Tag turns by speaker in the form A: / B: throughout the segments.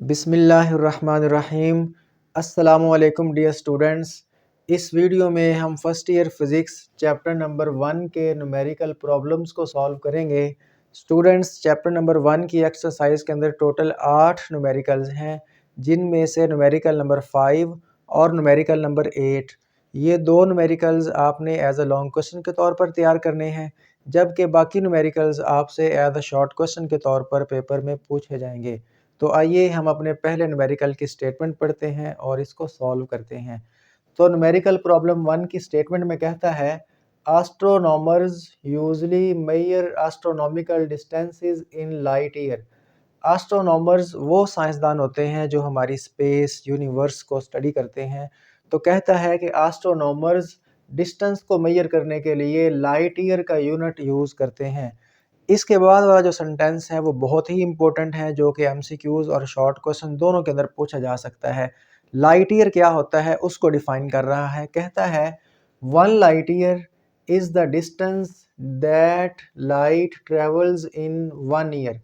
A: बिस्मिल्लाहिर्रहमानिर्रहीम। अस्सलामुअलैकुम dear students. इस वीडियो में हम first year physics chapter number 1 के न्यूमेरिकल प्रॉब्लम्स को सॉल्व करेंगे। स्टूडेंट्स, चैप्टर नंबर 1 की एक्सरसाइज के अंदर टोटल 8 न्यूमेरिकल्स हैं, जिनमें से न्यूमेरिकल नंबर 5 और न्यूमेरिकल नंबर 8, ये दो न्यूमेरिकल्स आपने एज अ लॉन्ग क्वेश्चन के तौर पर तैयार करने हैं, जबकि बाकी न्यूमेरिकल्स आपसे एज अ शॉर्ट क्वेश्चन के तौर पर पेपर में पूछे जाएंगे। तो आइए हम अपने पहले न्यूमेरिकल की स्टेटमेंट पढ़ते हैं और इसको सॉल्व करते हैं। तो न्यूमेरिकल प्रॉब्लम 1 की स्टेटमेंट में कहता है, astronomers usually measure astronomical distances in light year. Astronomers वो साइंसदान होते हैं जो हमारी स्पेस यूनिवर्स को स्टडी करते हैं। तो कहता है कि एस्ट्रोनॉमर्स डिस्टेंस को मेजर करने के लिए लाइट ईयर का यूनिट यूज़ करते हैं। इसके बाद वाला जो सेंटेंस है वो बहुत ही इंपॉर्टेंट है, जो कि एमसीक्यूज और शॉर्ट क्वेश्चन दोनों के अंदर पूछा जा सकता है। लाइट ईयर क्या होता है उसको डिफाइन कर रहा है। कहता है, 1 light year is the distance that light travels in 1 year.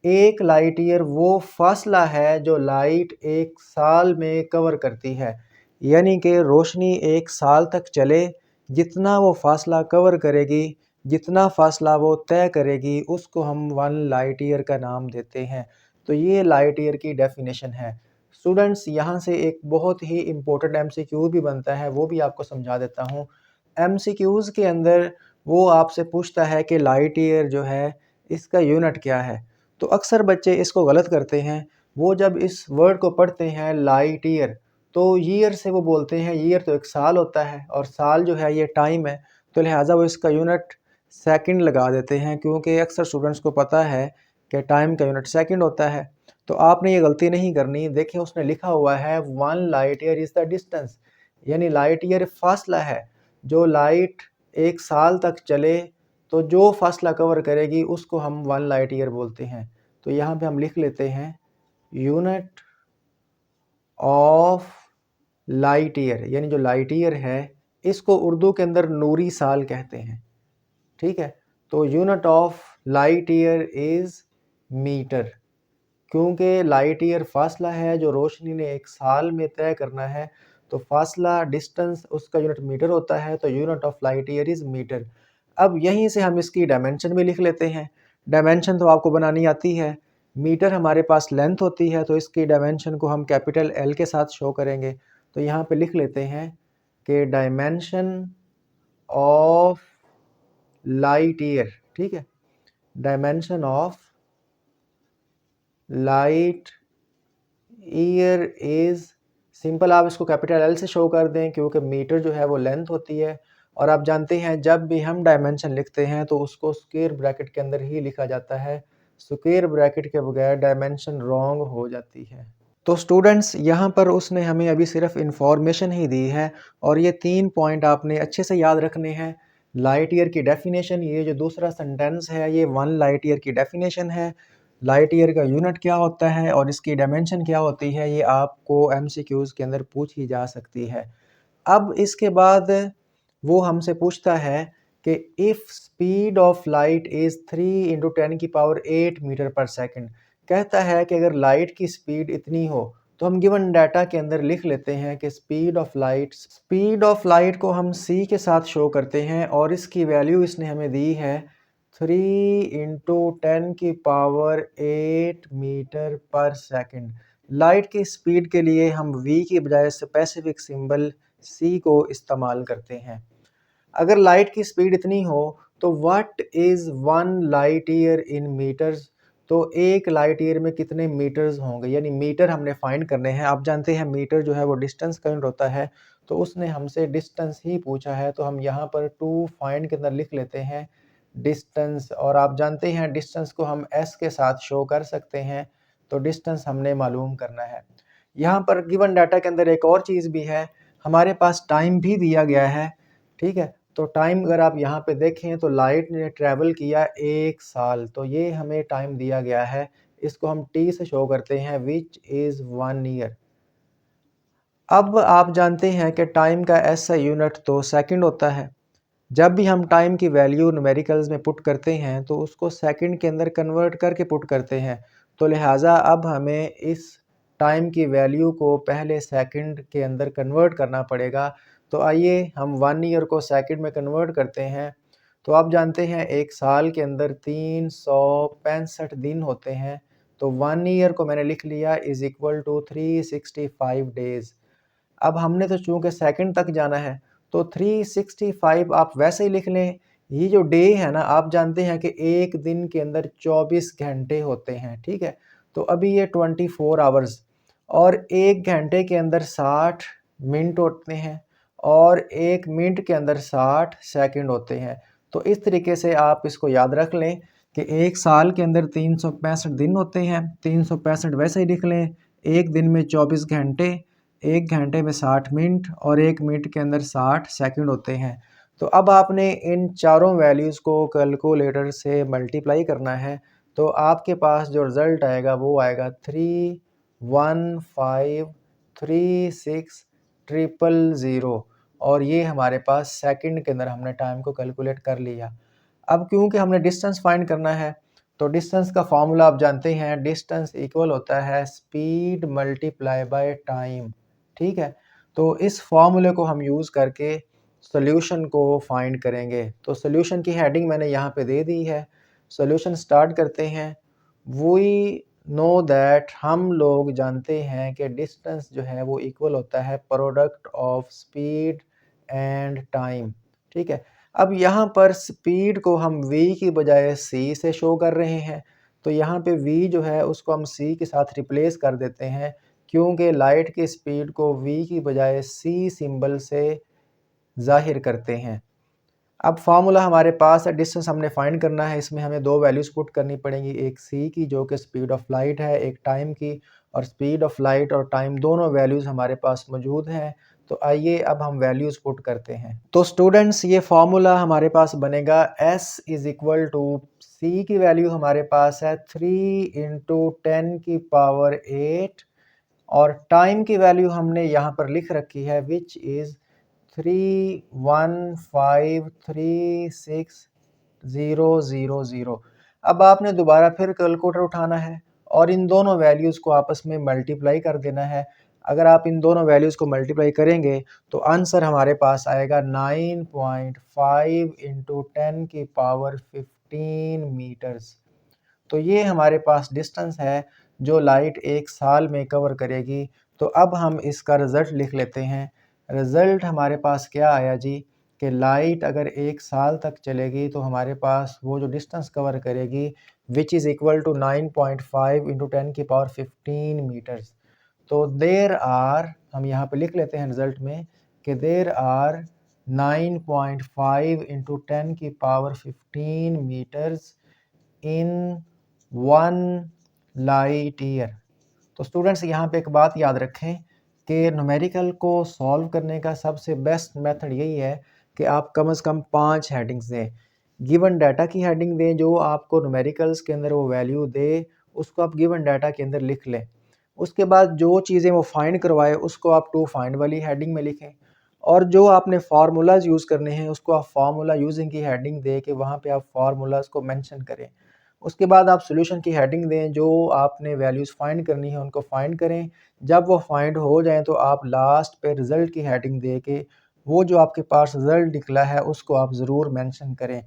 A: एक लाइट ईयर वो फासला है जो लाइट एक साल में कवर करती है, यानी कि रोशनी एक साल तक चले, जितना वो फासला कवर करेगी, जितना फासला वो तय करेगी, उसको हम 1 लाइट ईयर का नाम देते हैं। तो ये लाइट ईयर की डेफिनेशन है। स्टूडेंट्स, यहाँ से एक बहुत ही इम्पोर्टेंट एमसीक्यू भी बनता है, वो भी आपको समझा देता हूँ। एमसीक्यूज़ के अंदर वो आपसे पूछता है कि लाइट ईयर जो है इसका यूनिट क्या है। तो अक्सर बच्चे इसको गलत करते हैं। वो जब इस वर्ड को पढ़ते हैं लाइट ईयर, तो ईयर से वो बोलते हैं ईयर तो एक साल होता है और साल जो है ये टाइम है, तो लिहाजा वो इसका यूनिट सेकंड लगा देते हैं, क्योंकि अक्सर स्टूडेंट्स को पता है कि टाइम का यूनिट सेकंड होता है। तो आपने ये गलती नहीं करनी। देखिए, उसने लिखा हुआ है 1 light year is the distance, यानी लाइट ईयर फासला है। जो लाइट एक साल तक चले, तो जो फासला कवर करेगी उसको हम 1 लाइट ईयर बोलते हैं। तो यहाँ पे हम लिख लेते हैं यूनिट ऑफ लाइट ईयर, यानी जो लाइट ईयर है इसको उर्दू के अंदर नूरी साल कहते हैं। ठीक है, तो unit of light year is metre, क्योंकि लाइट ईयर फासला है जो रोशनी ने एक साल में तय करना है। तो फासला डिस्टेंस उसका यूनिट मीटर होता है, तो unit of light year is metre. अब यहीं से हम इसकी डायमेंशन भी लिख लेते हैं। डायमेंशन तो आपको बनानी आती है। मीटर हमारे पास लेंथ होती है, तो इसकी डायमेंशन को हम कैपिटल एल के साथ शो करेंगे। तो यहाँ पे लिख लेते हैं कि डायमेंशन ऑफ लाइट ईयर, ठीक है, dimension of light year is simple, आप इसको कैपिटल एल से शो कर दें, क्योंकि मीटर जो है वो लेंथ होती है। और आप जानते हैं जब भी हम डायमेंशन लिखते हैं तो उसको स्क्वायर ब्रैकेट के अंदर ही लिखा जाता है। स्क्वायर ब्रैकेट के बगैर डायमेंशन रॉन्ग हो जाती है। तो स्टूडेंट्स, यहाँ पर उसने हमें अभी सिर्फ इंफॉर्मेशन ही दी है और ये 3 पॉइंट आपने अच्छे से याद रखने हैं। लाइट ईयर की डेफिनेशन, ये जो दूसरा सेंटेंस है ये 1 लाइट ईयर की डेफिनेशन है। लाइट ईयर का यूनिट क्या होता है और इसकी डायमेंशन क्या होती है, ये आपको एमसीक्यूज़ के अंदर पूछी जा सकती है। अब इसके बाद वो हमसे पूछता है कि if speed of light is 3 × 10⁸ metre पर सेकंड। कहता है कि अगर लाइट की स्पीड इतनी हो, तो हम गिवन डाटा के अंदर लिख लेते हैं कि स्पीड ऑफ लाइट को हम c के साथ शो करते हैं और इसकी वैल्यू इसने हमें दी है 3 × 10⁸ मीटर पर सेकंड। लाइट की स्पीड के लिए हम v की बजाय स्पेसिफिक सिंबल c को इस्तेमाल करते हैं। अगर लाइट की स्पीड इतनी हो तो what is 1 light year in metres. तो एक लाइट ईयर में कितने मीटर्स होंगे, यानी मीटर हमने फाइंड करने हैं। आप जानते हैं मीटर जो है वो डिस्टेंस का यूनिट होता है, तो उसने हमसे डिस्टेंस ही पूछा है। तो हम यहाँ पर टू फाइंड के अंदर लिख लेते हैं डिस्टेंस, और आप जानते हैं डिस्टेंस को हम s के साथ शो कर सकते हैं। तो डिस्टेंस हमने मालूम करना है। यहाँ पर गिवन डाटा के अंदर एक और चीज़ भी है, हमारे पास टाइम भी दिया गया है। ठीक है, तो टाइम अगर आप यहाँ पे देखें तो लाइट ने ट्रैवल किया 1 साल, तो ये हमें टाइम दिया गया है। इसको हम t से शो करते हैं, विच इज़ 1 ईयर। अब आप जानते हैं कि टाइम का SI यूनिट तो सेकंड होता है। जब भी हम टाइम की वैल्यू न्यूमेरिकल्स में पुट करते हैं तो उसको सेकंड के अंदर कन्वर्ट करके पुट करते हैं। तो लिहाजा अब हमें इस टाइम की वैल्यू को पहले सेकंड के अंदर कन्वर्ट करना पड़ेगा। तो आइए हम 1 ईयर को सेकंड में कन्वर्ट करते हैं। तो आप जानते हैं एक साल के अंदर 365 दिन होते हैं। तो 1 ईयर को मैंने लिख लिया इज़ इक्वल टू 365 डेज़। अब हमने तो चूँकि सेकंड तक जाना है तो 365 आप वैसे ही लिख लें। ये जो डे है ना, आप जानते हैं कि एक दिन के अंदर 24 घंटे होते हैं, ठीक है? तो अभी ये 24 आवर्स और 1 घंटे के अंदर 60 मिनट होते हैं और 1 मिनट के अंदर 60 सेकंड होते हैं। तो इस तरीके से आप इसको याद रख लें कि एक साल के अंदर 365 दिन होते हैं। 365 वैसे ही लिख लें। एक दिन में 24 घंटे, 1 घंटे में 60 मिनट और 1 मिनट के अंदर 60 सेकंड होते हैं। तो अब आपने इन चारों वैल्यूज़ को कैलकुलेटर से मल्टीप्लाई करना है। तो आपके पास जो रिज़ल्ट आएगा वो आएगा 3153600 और ये हमारे पास सेकंड के अंदर हमने टाइम को कैलकुलेट कर लिया। अब क्योंकि हमने डिस्टेंस फाइंड करना है तो डिस्टेंस का फॉर्मूला आप जानते हैं, डिस्टेंस इक्वल होता है स्पीड मल्टीप्लाई बाय टाइम, ठीक है? तो इस फॉर्मूले को हम यूज़ करके सॉल्यूशन को फाइंड करेंगे। तो सॉल्यूशन की हेडिंग मैंने यहाँ पे दे दी है। सॉल्यूशन स्टार्ट करते हैं। वी नो दैट, हम लोग जानते हैं कि डिस्टेंस जो है वो इक्वल होता है product of speed and time, ठीक है? अब यहाँ पर स्पीड को हम v की बजाय c से शो कर रहे हैं। तो यहाँ पे v जो है उसको हम c के साथ रिप्लेस कर देते हैं क्योंकि लाइट की स्पीड को v की बजाय c सिंबल से ज़ाहिर करते हैं। अब फार्मूला हमारे पास है, डिस्टेंस हमने फाइंड करना है। इसमें हमें दो वैल्यूज़ पुट करनी पड़ेंगी, एक c की जो कि स्पीड ऑफ लाइट है, एक टाइम की। और स्पीड ऑफ लाइट और टाइम दोनों वैल्यूज़ हमारे पास मौजूद हैं। तो आइए अब हम वैल्यूज़ पुट करते हैं। तो स्टूडेंट्स ये फार्मूला हमारे पास बनेगा s is equal to c की वैल्यू हमारे पास है 3 × 10 की पावर 8 और टाइम की वैल्यू हमने यहाँ पर लिख रखी है विच इज़ 3153600। अब आपने दोबारा फिर कैलकुलेटर उठाना है और इन दोनों वैल्यूज़ को आपस में मल्टीप्लाई कर देना है। अगर आप इन दोनों वैल्यूज़ को मल्टीप्लाई करेंगे तो आंसर हमारे पास आएगा 9.5 × 10 की पावर 15 मीटर्स। तो ये हमारे पास डिस्टेंस है जो लाइट एक साल में कवर करेगी। तो अब हम इसका रिज़ल्ट लिख लेते हैं। रिज़ल्ट हमारे पास क्या आया जी कि लाइट अगर एक साल तक चलेगी तो हमारे पास वो जो डिस्टेंस कवर करेगी विच इज़ इक्वल टू 9.5 × 10 की पावर 15 मीटर्स। तो देर आर, हम यहाँ पे लिख लेते हैं रिज़ल्ट में कि देर आर 9.5 × 10 की power 15 metres in 1 light year. तो स्टूडेंट्स यहाँ पे एक बात याद रखें कि न्यूमेरिकल को सॉल्व करने का सबसे बेस्ट मेथड यही है कि आप कम से कम 5 हेडिंग्स दें। गिवन डाटा की हेडिंग दें, जो आपको न्यूमेरिकल्स के अंदर वो वैल्यू दे उसको आप गिवन डाटा के अंदर लिख लें। उसके बाद जो चीज़ें वो फाइंड करवाए उसको आप टू फाइंड वाली हेडिंग में लिखें और जो आपने फार्मूलाज यूज़ करने हैं उसको आप फार्मूला यूजिंग की हेडिंग दे के वहाँ पे आप फार्मूलाज को मेंशन करें। उसके बाद आप सॉल्यूशन की हेडिंग दें, जो आपने वैल्यूज़ फाइंड करनी है उनको फाइंड करें। जब वो फाइंड हो जाएँ तो आप लास्ट पे रिज़ल्ट की हेडिंग दे के वो जो आपके पास रिज़ल्ट निकला है उसको आप ज़रूर मेंशन करें।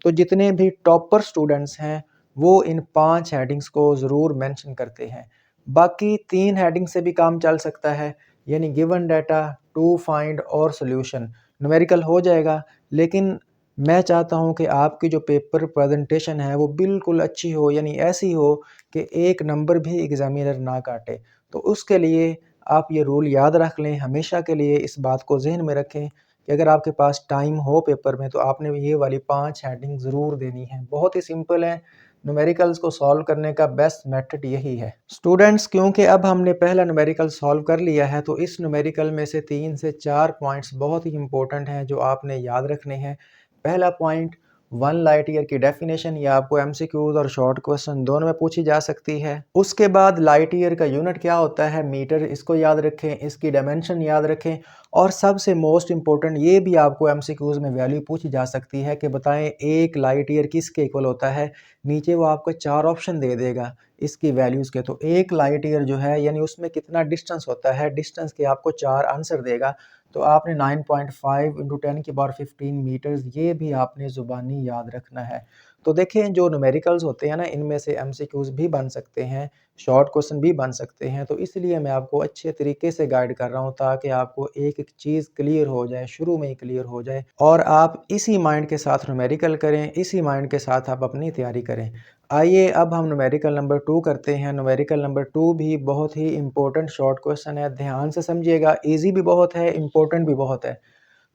A: तो जितने भी टॉपर स्टूडेंट्स हैं वो इन 5 हेडिंग्स को ज़रूर मेंशन करते हैं। बाकी 3 हेडिंग से भी काम चल सकता है, यानी गिवन डाटा, टू फाइंड और सॉल्यूशन। न्यूमेरिकल हो जाएगा, लेकिन मैं चाहता हूं कि आपकी जो पेपर प्रेजेंटेशन है वो बिल्कुल अच्छी हो, यानी ऐसी हो कि एक नंबर भी एग्जामिनर ना काटे। तो उसके लिए आप ये रूल याद रख लें, हमेशा के लिए इस बात को जहन में रखें कि अगर आपके पास टाइम हो पेपर में तो आपने ये वाली 5 हेडिंग ज़रूर देनी है। बहुत ही सिंपल है, न्यूमेरिकल्स को सॉल्व करने का बेस्ट मेथड यही है। स्टूडेंट्स, क्योंकि अब हमने पहला न्यूमेरिकल सॉल्व कर लिया है तो इस न्यूमेरिकल में से 3 से 4 पॉइंट्स बहुत ही इंपॉर्टेंट हैं जो आपने याद रखने हैं। पहला पॉइंट, 1 लाइट ईयर की डेफिनेशन, या आपको एमसीक्यूज और शॉर्ट क्वेश्चन दोनों में पूछी जा सकती है। उसके बाद लाइट ईयर का यूनिट क्या होता है, मीटर, इसको याद रखें, इसकी डायमेंशन याद रखें और सबसे मोस्ट इम्पोर्टेंट ये भी आपको एमसीक्यूज में वैल्यू पूछी जा सकती है कि बताएं एक लाइट ईयर किसके इक्वल होता है। नीचे वो आपको 4 ऑप्शन दे देगा इसकी वैल्यूज़ के। तो एक लाइट ईयर जो है यानी उसमें कितना डिस्टेंस होता है, डिस्टेंस के आपको 4 आंसर देगा। तो आपने 9.5 इंटू 10⁻15 मीटर्स ये भी आपने ज़ुबानी याद रखना है। तो देखें जो न्यूमेरिकल्स होते हैं ना, इनमें से एमसीक्यूज भी बन सकते हैं, शॉर्ट क्वेश्चन भी बन सकते हैं। तो इसलिए मैं आपको अच्छे तरीके से गाइड कर रहा हूँ ताकि आपको एक एक चीज़ क्लियर हो जाए, शुरू में ही क्लियर हो जाए और आप इसी माइंड के साथ न्यूमेरिकल करें, इसी माइंड के साथ आप अपनी तैयारी करें। आइए अब हम न्यूमेरिकल नंबर 2 करते हैं। न्यूमेरिकल नंबर 2 भी बहुत ही इंपॉर्टेंट शॉर्ट क्वेश्चन है, ध्यान से समझिएगा। इजी भी बहुत है, इंपॉर्टेंट भी बहुत है।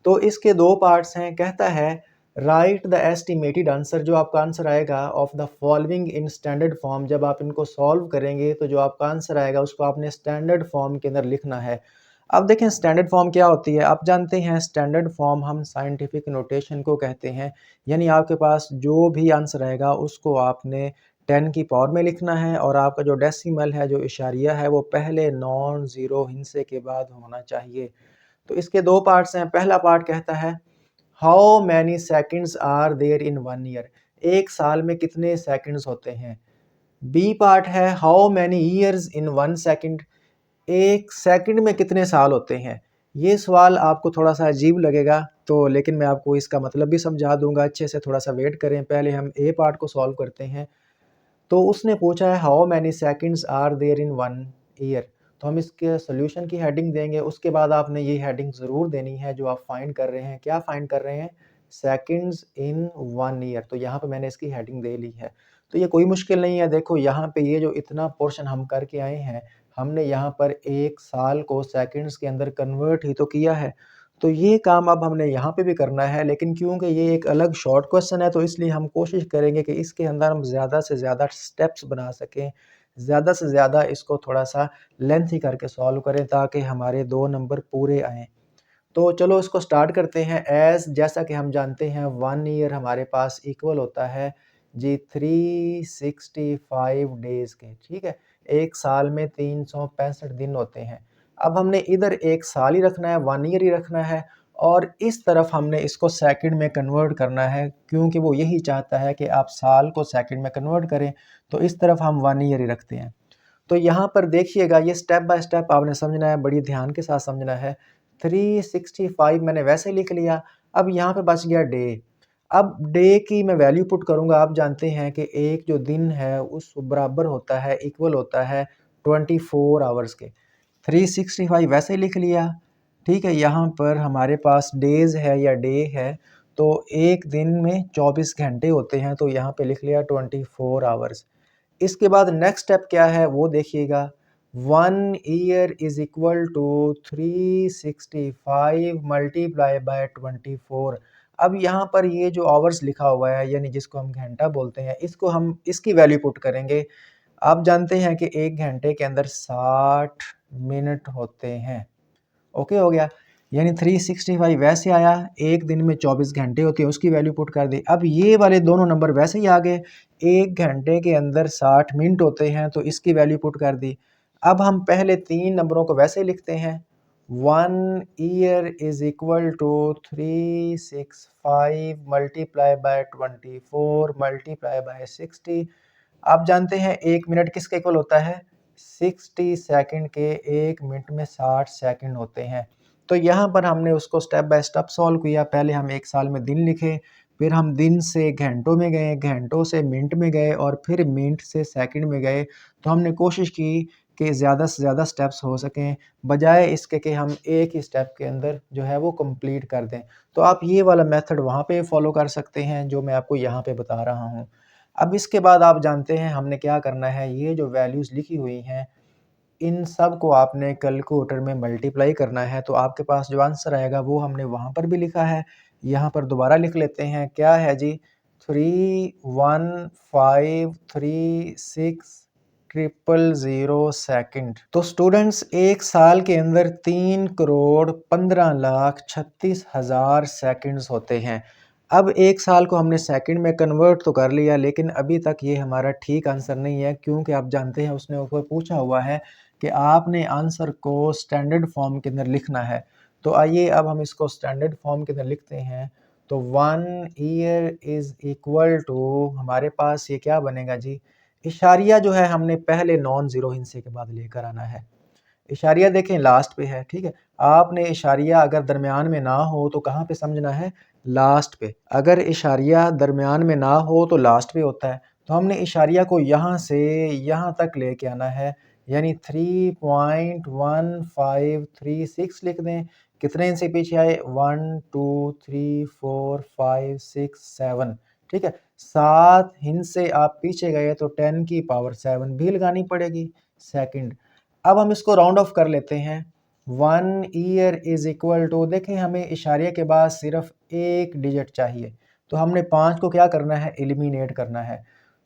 A: तो इसके 2 पार्ट्स हैं। कहता है राइट द एस्टिमेटेड आंसर, जो आपका आंसर आएगा of the following in standard form. जब आप इनको सॉल्व करेंगे तो जो आपका आंसर आएगा उसको आपने स्टैंडर्ड फॉर्म के अंदर लिखना है। अब देखें स्टैंडर्ड फॉर्म क्या होती है। आप जानते हैं स्टैंडर्ड फॉर्म हम साइंटिफिक नोटेशन को कहते हैं, यानी आपके पास जो भी आंसर आएगा उसको आपने 10 की पावर में लिखना है और आपका जो डेसिमल है, जो इशारिया है, वो पहले नॉन ज़ीरो हिंसे के बाद होना चाहिए। तो इसके 2 पार्ट्स हैं। पहला पार्ट कहता है how many seconds are there in 1 year, एक साल में कितने सेकंड्स होते हैं। बी पार्ट है how many years in 1 second, एक सेकंड में कितने साल होते हैं। ये सवाल आपको थोड़ा सा अजीब लगेगा तो लेकिन मैं आपको इसका मतलब भी समझा दूंगा, अच्छे से थोड़ा सा वेट करें। पहले हम ए पार्ट को सॉल्व करते हैं। तो उसने पूछा है how many seconds are there in 1 year, तो हम इसके सॉल्यूशन की हेडिंग देंगे। उसके बाद आपने ये हेडिंग ज़रूर देनी है जो आप फाइंड कर रहे हैं। क्या फाइंड कर रहे हैं? सेकंड्स इन 1 ईयर। तो यहाँ पे मैंने इसकी हेडिंग दे ली है। तो ये कोई मुश्किल नहीं है। देखो यहाँ पे ये जो इतना पोर्शन हम करके आए हैं, हमने यहाँ पर एक साल को सेकंड्स के अंदर कन्वर्ट ही तो किया है। तो ये काम अब हमने यहाँ पे भी करना है, लेकिन क्योंकि ये एक अलग शॉर्ट क्वेश्चन है तो इसलिए हम कोशिश करेंगे कि इसके अंदर हम ज़्यादा से ज़्यादा स्टेप्स बना सकें, ज़्यादा से ज़्यादा इसको थोड़ा-सा लेंथी करके सॉल्व करें ताकि हमारे 2 नंबर पूरे आएँ। तो चलो इसको स्टार्ट करते हैं। जैसा कि हम जानते हैं 1 ईयर हमारे पास इक्वल होता है जी 365 डेज़ के, ठीक है? एक साल में 365 दिन होते हैं। अब हमने इधर एक साल ही रखना है, 1 ईयर ही रखना है और इस तरफ हमने इसको सेकंड में कन्वर्ट करना है क्योंकि वो यही चाहता है कि आप साल को सेकंड में कन्वर्ट करें। तो इस तरफ हम 1 ईयर ही रखते हैं। तो यहाँ पर देखिएगा ये स्टेप बाय स्टेप आपने समझना है, बड़ी ध्यान के साथ समझना है। 365 मैंने वैसे लिख लिया। अब यहाँ पे बच गया डे। अब डे की मैं वैल्यू पुट करूँगा। आप जानते हैं कि एक जो दिन है उस बराबर होता है, इक्वल होता है 24 आवर्स के। 365 वैसे लिख लिया, ठीक है। यहाँ पर हमारे पास डेज़ है या डे है, तो एक दिन में 24 घंटे होते हैं, तो यहाँ पे लिख लिया 24 आवर्स। इसके बाद नेक्स्ट स्टेप क्या है वो देखिएगा। 1 year is equal to 365 multiply by 24। अब यहाँ पर ये जो आवर्स लिखा हुआ है यानी जिसको हम घंटा बोलते हैं, इसको हम इसकी वैल्यू पुट करेंगे। आप जानते हैं कि एक घंटे के अंदर 60 मिनट होते हैं। ओके हो गया, यानी 365 वैसे आया, एक दिन में 24 घंटे होती है, उसकी वैल्यू पुट कर दी। अब ये वाले दोनों नंबर वैसे ही आ गए, एक घंटे के अंदर 60 मिनट होते हैं, तो इसकी वैल्यू पुट कर दी। अब हम पहले 3 नंबरों को वैसे ही लिखते हैं। 1 year is equal to 365 multiply by 24 multiply by 60। आप जानते हैं 1 मिनट किसके इक्वल होता है? 60 सेकंड के। 1 मिनट में 60 सेकंड होते हैं। तो यहाँ पर हमने उसको स्टेप बाय स्टेप सॉल्व किया। पहले हम एक साल में दिन लिखे, फिर हम दिन से घंटों में गए, घंटों से मिनट में गए और फिर मिनट से सेकंड में गए। तो हमने कोशिश की कि ज़्यादा से ज़्यादा स्टेप्स हो सकें, बजाय इसके कि हम एक ही स्टेप के अंदर जो है वो कंप्लीट कर दें। तो आप ये वाला मेथड वहाँ पे फॉलो कर सकते हैं जो मैं आपको यहाँ पे बता रहा हूँ। अब इसके बाद आप जानते हैं हमने क्या करना है, ये जो वैल्यूज़ लिखी हुई हैं इन सब को आपने कैलकुलेटर में मल्टीप्लाई करना है। तो आपके पास जो आंसर आएगा वो हमने वहाँ पर भी लिखा है, यहाँ पर दोबारा लिख लेते हैं। क्या है जी? 3153600 सेकंड। तो स्टूडेंट्स एक साल के अंदर 3,15,36,000 सेकंड्स होते हैं। अब एक साल को हमने सेकंड में कन्वर्ट तो कर लिया, लेकिन अभी तक ये हमारा ठीक आंसर नहीं है क्योंकि आप जानते हैं उसने ऊपर पूछा हुआ है कि आपने आंसर को स्टैंडर्ड फॉर्म के अंदर लिखना है। तो आइए अब हम इसको स्टैंडर्ड फॉर्म के अंदर लिखते हैं। तो 1 ईयर इज़ इक्वल टू, हमारे पास ये क्या बनेगा जी, इशारिया जो है हमने पहले नॉन ज़ीरो हिस्से के बाद लेकर आना है। इशारिया देखें लास्ट पे है, ठीक है। आपने इशारिया अगर दरमियान में ना हो तो कहाँ पे समझना है, लास्ट पे। अगर इशारिया दरमियान में ना हो तो लास्ट पे होता है। तो हमने इशारिया को यहाँ से यहाँ तक लेके आना है, यानी 3.1536 लिख दें। कितने इनसे पीछे आए, 1 2 3 4 5 6 7, ठीक है। 7 हिंस से आप पीछे गए तो 10 की पावर 7 भी लगानी पड़ेगी सेकंड। अब हम इसको राउंड ऑफ कर लेते हैं। 1 ईयर इज इक्वल टू, देखें हमें इशारे के बाद सिर्फ एक डिजिट चाहिए, तो हमने 5 को क्या करना है, एलिमिनेट करना है।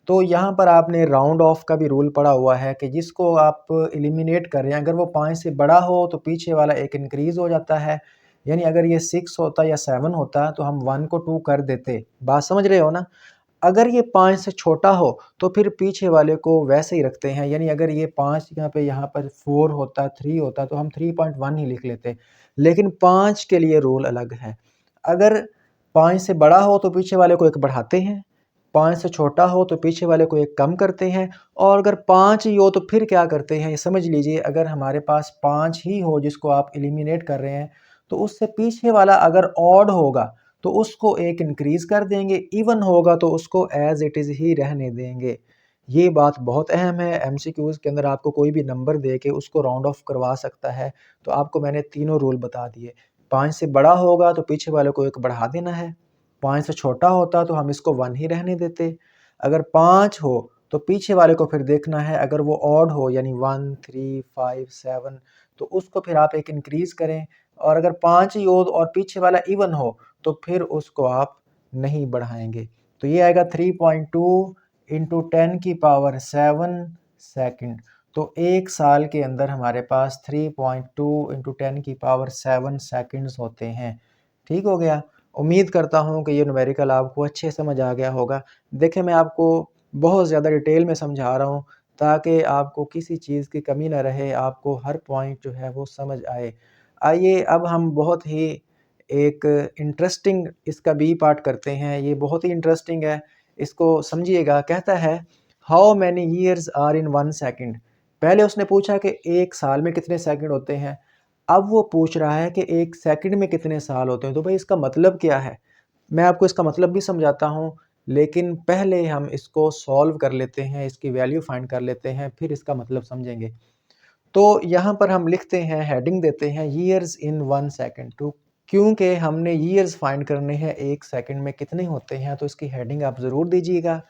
A: तो यहाँ पर आपने राउंड ऑफ का भी रूल पढ़ा हुआ है कि जिसको आप एलिमिनेट कर रहे हैं अगर वो 5 से बड़ा हो तो पीछे वाला एक इंक्रीज हो जाता है। यानी अगर ये 6 होता या 7 होता तो हम 1 को 2 कर देते, बात समझ रहे हो ना। अगर ये 5 से छोटा हो तो फिर पीछे वाले को वैसे ही रखते हैं, यानी अगर ये 5 यहाँ पर 4 होता, 3 होता तो हम 3.1 ही लिख लेते। लेकिन 5 के लिए रूल अलग है। अगर 5 से बड़ा हो तो पीछे वाले को एक बढ़ाते हैं, 5 से छोटा हो तो पीछे वाले को एक कम करते हैं, और अगर 5 ही हो तो फिर क्या करते हैं, ये समझ लीजिए। अगर हमारे पास 5 ही हो जिसको आप एलिमिनेट कर रहे हैं तो उससे पीछे वाला अगर ऑड होगा तो उसको एक इंक्रीज कर देंगे, इवन होगा तो उसको एज इट इज़ ही रहने देंगे। ये बात बहुत अहम है। एमसीक्यूज के अंदर आपको कोई भी नंबर दे के उसको राउंड ऑफ करवा सकता है। तो आपको मैंने तीनों रूल बता दिए। 5 से बड़ा होगा तो पीछे वाले को एक बढ़ा देना है, 5 से छोटा होता तो हम इसको 1 ही रहने देते। अगर 5 हो तो पीछे वाले को फिर देखना है, अगर वो ऑड हो यानी 1 3 5 7 तो उसको फिर आप एक इंक्रीज करें, और अगर 5 ही हो और पीछे वाला इवन हो तो फिर उसको आप नहीं बढ़ाएंगे। तो ये आएगा 3.2 इंटू 10 की पावर 7 सेकंड। तो एक साल के अंदर हमारे पास 3.2 इंटू 10 की पावर 7 सेकंड्स होते हैं। ठीक हो गया। उम्मीद करता हूँ कि ये न्यूमेरिकल आपको अच्छे समझ आ गया होगा। देखें मैं आपको बहुत ज़्यादा डिटेल में समझा रहा हूँ ताकि आपको किसी चीज़ की कमी ना रहे, आपको हर पॉइंट जो है वो समझ आए। आइए अब हम बहुत ही एक इंटरेस्टिंग इसका बी पार्ट करते हैं। ये बहुत ही इंटरेस्टिंग है, इसको समझिएगा। कहता है how many years are in 1 second. पहले उसने पूछा कि एक साल में कितने सेकंड होते हैं, अब वो पूछ रहा है कि एक सेकंड में कितने साल होते हैं। तो भाई इसका मतलब क्या है, मैं आपको इसका मतलब भी समझाता हूँ, लेकिन पहले हम इसको सॉल्व कर लेते हैं, इसकी वैल्यू फाइंड कर लेते हैं, फिर इसका मतलब समझेंगे। तो यहाँ पर हम लिखते हैं, हेडिंग देते हैं ईयर्स इन 1 सेकंड। तो क्योंकि हमने ईयर्स फाइंड करने हैं एक सेकंड में कितने होते हैं, तो इसकी हेडिंग आप ज़रूर दीजिएगा।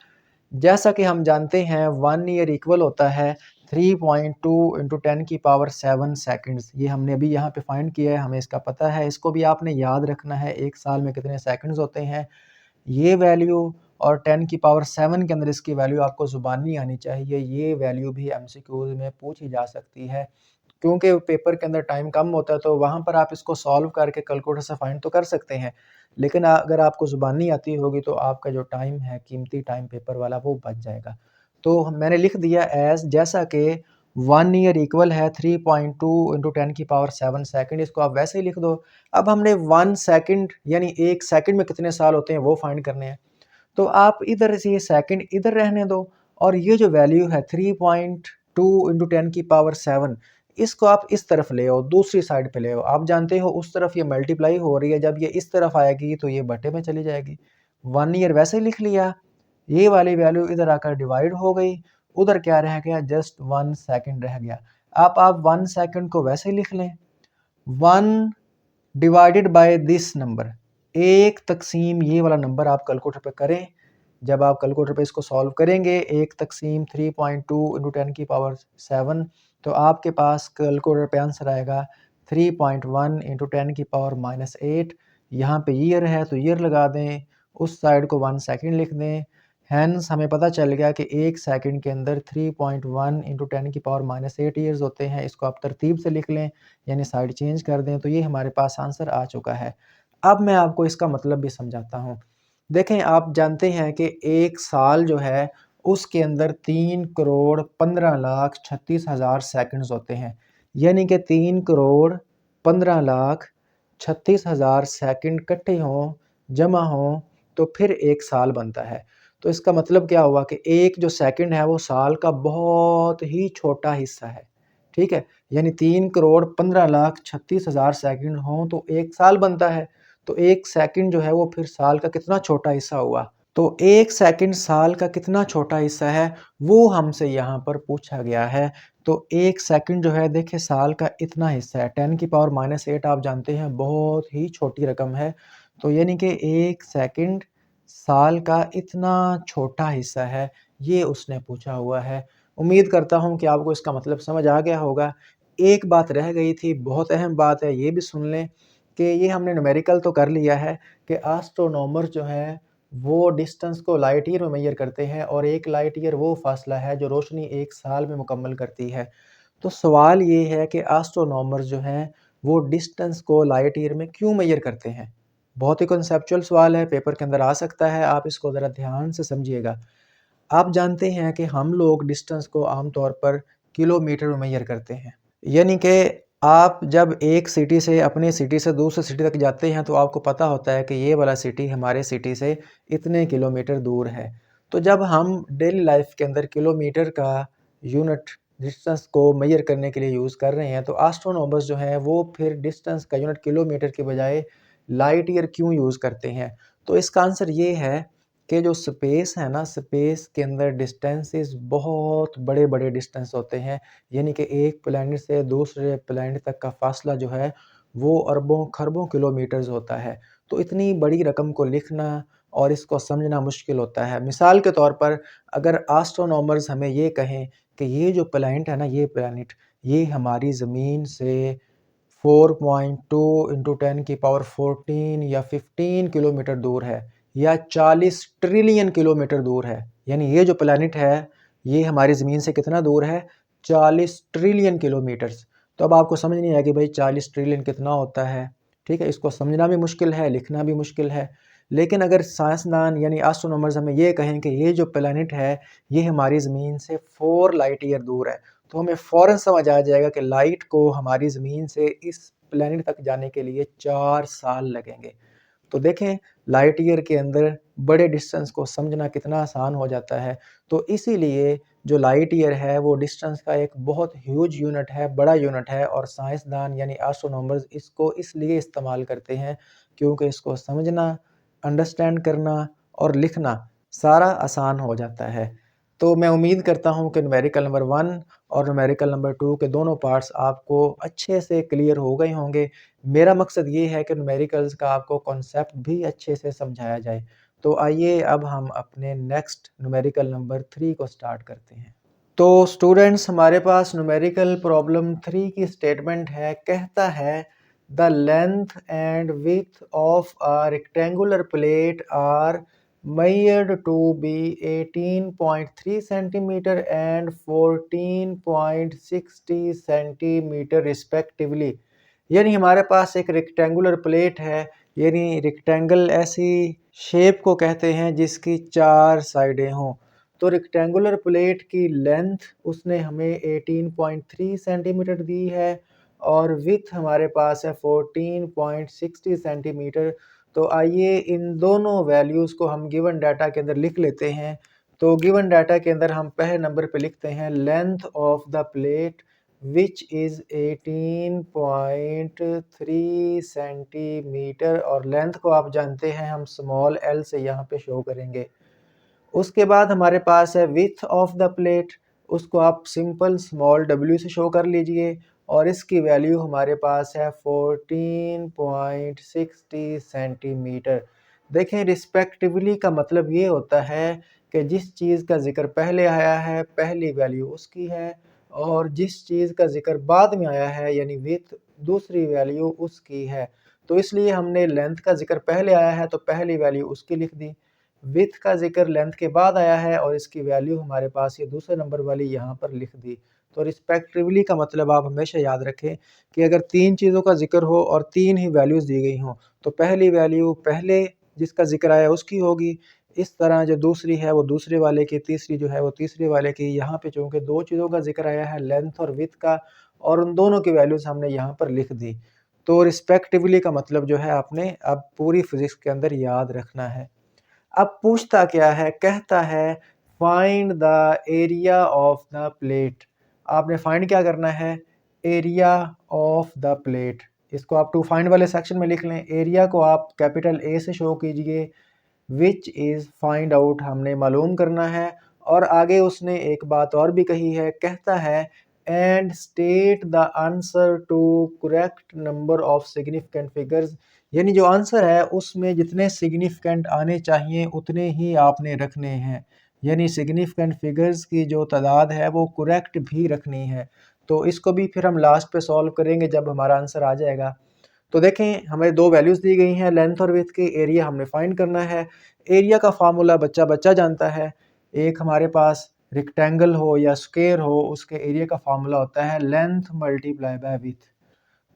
A: जैसा कि हम जानते हैं 1 ईयर इक्वल होता है 3.2 इंटू 10 की पावर 7 सेकंड्स। ये हमने अभी यहाँ पे फाइंड किया है, हमें इसका पता है। इसको भी आपने याद रखना है, एक साल में कितने सेकंड्स होते हैं ये वैल्यू, और 10 की पावर 7 के अंदर इसकी वैल्यू आपको ज़ुबानी आनी चाहिए। ये वैल्यू भी एमसीक्यूज़ में पूछी जा सकती है, क्योंकि पेपर के अंदर टाइम कम होता है तो वहाँ पर आप इसको सॉल्व करके कैलकुलेटर से फाइंड तो कर सकते हैं, लेकिन अगर आपको ज़ुबानी आती होगी तो आपका जो टाइम है, कीमती टाइम पेपर वाला, वो बच जाएगा। तो मैंने लिख दिया एज, जैसा कि 1 ईयर इक्वल है 3.2 इंटू 10 की पावर 7 सेकंड, इसको आप वैसे ही लिख दो। अब हमने 1 सेकंड यानी एक सेकंड में कितने साल होते हैं वो फाइंड करने हैं। तो आप इधर से ये सेकंड इधर रहने दो, और ये जो वैल्यू है 3.2 इंटू 10 की पावर 7, इसको आप इस तरफ ले आओ, दूसरी साइड पे ले आओ। आप जानते हो उस तरफ ये मल्टीप्लाई हो रही है, जब ये इस तरफ आएगी तो ये बटे में चली जाएगी। 1 ईयर वैसे ही लिख लिया, ये वाली वैल्यू इधर आकर डिवाइड हो गई, उधर क्या रह गया, जस्ट 1 सेकंड रह गया। आप 1 सेकंड को वैसे ही लिख लें, 1 डिवाइडेड बाय दिस नंबर, 1 तकसीम ये वाला नंबर आप कैलकुलेटर पे करें। जब आप कैलकुलेटर पे इसको सॉल्व करेंगे, 1 तकसीम 3.2 इंटू 10 की पावर 7, तो आपके पास कैलकुलेटर पे आंसर आएगा 3.1 इंटू 10 की पावर -8। यहाँ पे ईयर है तो ईयर लगा दें, उस साइड को 1 सेकंड लिख दें। हैंस हमें पता चल गया कि एक सेकंड के अंदर 3.1 इंटू 10 की पावर -8 ईयर्स होते हैं। इसको आप तरतीब से लिख लें, यानी साइड चेंज कर दें, तो ये हमारे पास आंसर आ चुका है। अब मैं आपको इसका मतलब भी समझाता हूँ। देखें आप जानते हैं कि एक साल जो है उसके अंदर 3,15,36,000 सेकंड्स होते हैं, यानी कि 3,15,36,000 36,000 सेकंड इकट्ठे हों, जमा हों तो फिर 1 साल बनता है। तो इसका मतलब क्या हुआ कि एक जो सेकंड है वो साल का बहुत ही छोटा हिस्सा है, ठीक है? यानी 3,15,36,000 सेकंड हों तो 1 साल बनता है। तो 1 सेकंड जो है वो फिर साल का कितना छोटा हिस्सा हुआ? तो 1 सेकंड साल का कितना छोटा हिस्सा है, वो हमसे यहाँ पर पूछा गया है। तो 1 सेकंड जो है देखिए साल का इतना हिस्सा है, 10 की पावर -8 आप जानते हैं बहुत ही छोटी रकम है। तो यानी कि 1 सेकंड साल का इतना छोटा हिस्सा है, ये उसने पूछा हुआ है। उम्मीद करता हूँ कि आपको इसका मतलब समझ आ गया होगा। एक बात रह गई थी, बहुत अहम बात है, ये भी सुन लें कि ये हमने न्यूमेरिकल तो कर लिया है कि एस्ट्रोनॉमर जो हैं वो डिस्टेंस को लाइट ईयर में मेजर करते हैं और 1 लाइट ईयर वो फासला है जो रोशनी 1 साल में मुकम्मल करती है। तो सवाल ये है कि एस्ट्रोनॉमर्स जो हैं वो डिस्टेंस को लाइट ईयर में क्यों मेजर करते हैं? बहुत ही कॉन्सेप्चुअल सवाल है, पेपर के अंदर आ सकता है, आप इसको ज़रा ध्यान से समझिएगा। आप जानते हैं कि हम लोग डिस्टेंस को आम तौर पर किलोमीटर में मेजर करते हैं। यानी कि आप जब एक सिटी से अपनी सिटी से दूसरी सिटी तक जाते हैं तो आपको पता होता है कि ये वाला सिटी हमारे सिटी से इतने किलोमीटर दूर है। तो जब हम डेली लाइफ के अंदर किलोमीटर का यूनिट डिस्टेंस को मेजर करने के लिए यूज़ कर रहे हैं तो एस्ट्रोनॉमर्स जो हैं वो फिर डिस्टेंस का यूनिट किलोमीटर के बजाय लाइट ईयर क्यों यूज़ करते हैं? तो इसका आंसर ये है कि जो स्पेस है ना, स्पेस के अंदर डिस्टेंसेस बहुत बड़े-बड़े डिस्टेंस होते हैं। यानी कि एक प्लैनेट से दूसरे प्लैनेट तक का फ़ासला जो है वो अरबों-खरबों किलोमीटर्स होता है। तो इतनी बड़ी रकम को लिखना और इसको समझना मुश्किल होता है। मिसाल के तौर पर अगर एस्ट्रोनॉमर्स हमें ये कहें कि ये जो प्लैनेट है ना, ये प्लैनेट ये हमारी ज़मीन से 4.2 इंटू 10 की पावर 14 या 15 किलोमीटर दूर है या 40 ट्रिलियन किलोमीटर दूर है। यानी ये जो प्लैनेट है ये हमारी ज़मीन से कितना दूर है? 40 ट्रिलियन किलोमीटर्स। तो अब आपको समझ नहीं आया कि भाई 40 ट्रिलियन कितना होता है, ठीक है? इसको समझना भी मुश्किल है, लिखना भी मुश्किल है। लेकिन अगर साइंसदान यानी एस्ट्रोनॉमर्स हमें ये कहें कि ये जो प्लैनेट है ये हमारी ज़मीन से 4 लाइट ईयर दूर है, तो हमें फ़ौरन समझ आ जाएगा कि लाइट को हमारी ज़मीन से इस प्लैनेट तक जाने के लिए 4 साल लगेंगे। तो देखें लाइट ईयर के अंदर बड़े डिस्टेंस को समझना कितना आसान हो जाता है। तो इसीलिए जो लाइट ईयर है वो डिस्टेंस का एक बहुत ह्यूज यूनिट है, बड़ा यूनिट है और साइंसदान यानी एस्ट्रोनॉमर्स इसको इसलिए इस्तेमाल करते हैं क्योंकि इसको समझना, अंडरस्टैंड करना और लिखना सारा आसान हो जाता है। तो मैं उम्मीद करता हूँ कि न्यूमेरिकल नंबर 1 और न्यूमेरिकल नंबर 2 के दोनों पार्ट्स आपको अच्छे से क्लियर हो गए होंगे। मेरा मकसद ये है कि न्यूमेरिकल्स का आपको कॉन्सेप्ट भी अच्छे से समझाया जाए। तो आइए अब हम अपने नेक्स्ट न्यूमेरिकल नंबर 3 को स्टार्ट करते हैं। तो स्टूडेंट्स हमारे पास न्यूमेरिकल प्रॉब्लम 3 की स्टेटमेंट है, कहता है the length and width of a rectangular plate are measured to be 18.3 centimeter and 14.60 centimeter respectively। यानी हमारे पास एक रेक्टेंगुलर प्लेट है, यानी रेक्टेंगल ऐसी शेप को कहते हैं जिसकी 4 साइडें हों। तो रेक्टेंगुलर प्लेट की लेंथ उसने हमें 18.3 सेंटीमीटर दी है और विड्थ हमारे पास है 14.60 सेंटीमीटर। तो आइए इन दोनों वैल्यूज़ को हम गिवन डाटा के अंदर लिख लेते हैं। तो गिवन डाटा के अंदर हम पहले नंबर पे लिखते हैं length of the plate which is 18.3 centimetre और लेंथ को आप जानते हैं हम स्मॉल एल से यहाँ पे शो करेंगे। उसके बाद हमारे पास है विड्थ ऑफ द प्लेट, उसको आप सिंपल स्मॉल w से शो कर लीजिए और इसकी वैल्यू हमारे पास है 14.60 सेंटीमीटर। देखें रिस्पेक्टिवली का मतलब ये होता है कि जिस चीज़ का ज़िक्र पहले आया है पहली वैल्यू उसकी है और जिस चीज़ का ज़िक्र बाद में आया है यानी विड्थ दूसरी वैल्यू उसकी है। तो इसलिए हमने लेंथ का ज़िक्र पहले आया है तो पहली वैल्यू उसकी लिख दी। विड्थ का ज़िक्र लेंथ के बाद आया है और इसकी वैल्यू हमारे पास ये दूसरे नंबर वाली यहाँ पर लिख दी। तो रिस्पेक्टिवली का मतलब आप हमेशा याद रखें कि अगर 3 चीज़ों का ज़िक्र हो और 3 ही वैल्यूज़ दी गई हों, तो पहली वैल्यू पहले जिसका ज़िक्र आया उसकी होगी। इस तरह जो दूसरी है वो दूसरे वाले की, तीसरी जो है वो तीसरे वाले की। यहाँ पे चूँकि 2 चीज़ों का ज़िक्र आया है लेंथ और विड्थ का और उन दोनों की वैल्यूज़ हमने यहाँ पर लिख दी। तो रिस्पेक्टिवली का मतलब जो है आपने अब पूरी फिजिक्स के अंदर याद रखना है। अब पूछता क्या है, कहता है find the area of the plate. आपने फाइंड क्या करना है, एरिया ऑफ द प्लेट। इसको आप टू फाइंड वाले सेक्शन में लिख लें। एरिया को आप कैपिटल ए से शो कीजिए, विच इज़ फाइंड आउट हमने मालूम करना है। और आगे उसने एक बात और भी कही है, कहता है and state the answer to correct number of significant figures, यानी जो आंसर है उसमें जितने सिग्निफिकेंट आने चाहिए उतने ही आपने रखने हैं, यानी सिग्निफिकेंट फिगर्स की जो तादाद है वो करेक्ट भी रखनी है। तो इसको भी फिर हम लास्ट पे सॉल्व करेंगे जब हमारा आंसर आ जाएगा। तो देखें हमें दो वैल्यूज़ दी गई हैं, लेंथ और विड्थ की। एरिया हमने फाइंड करना है। एरिया का फार्मूला बच्चा बच्चा जानता है। एक हमारे पास रेक्टेंगल हो या स्क्वायर हो, उसके एरिया का फार्मूला होता है लेंथ मल्टीप्लाई बाय विड्थ।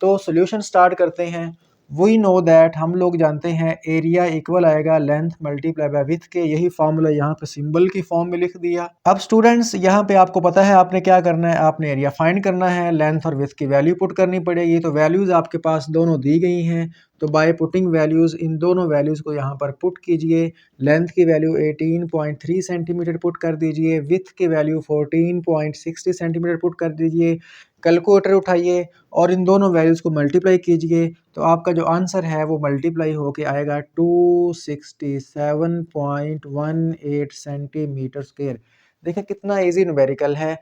A: तो सॉल्यूशन स्टार्ट करते हैं। वी नो दैट, हम लोग जानते हैं एरिया इक्वल आएगा लेंथ मल्टीप्लाई बाय विड्थ के। यही फार्मूला यहाँ पे सिंबल की फॉर्म में लिख दिया। अब स्टूडेंट्स यहाँ पे आपको पता है आपने क्या करना है, आपने एरिया फाइंड करना है, लेंथ और विड्थ की वैल्यू पुट करनी पड़ेगी। तो वैल्यूज आपके पास दोनों दी गई हैं, तो बाय पुटिंग वैल्यूज इन दोनों वैल्यूज को यहाँ पर पुट कीजिए। लेंथ की वैल्यू 18.3 सेंटीमीटर पुट कर दीजिए, विड्थ की वैल्यू 14.60 सेंटीमीटर पुट कर दीजिए। कैलकुलेटर उठाइए और इन दोनों वैल्यूज़ को मल्टीप्लाई कीजिए, तो आपका जो आंसर है वो मल्टीप्लाई होके आएगा 267.18 सेंटीमीटर स्क्वायर। देखिए कितना इजी न्यूमेरिकल है।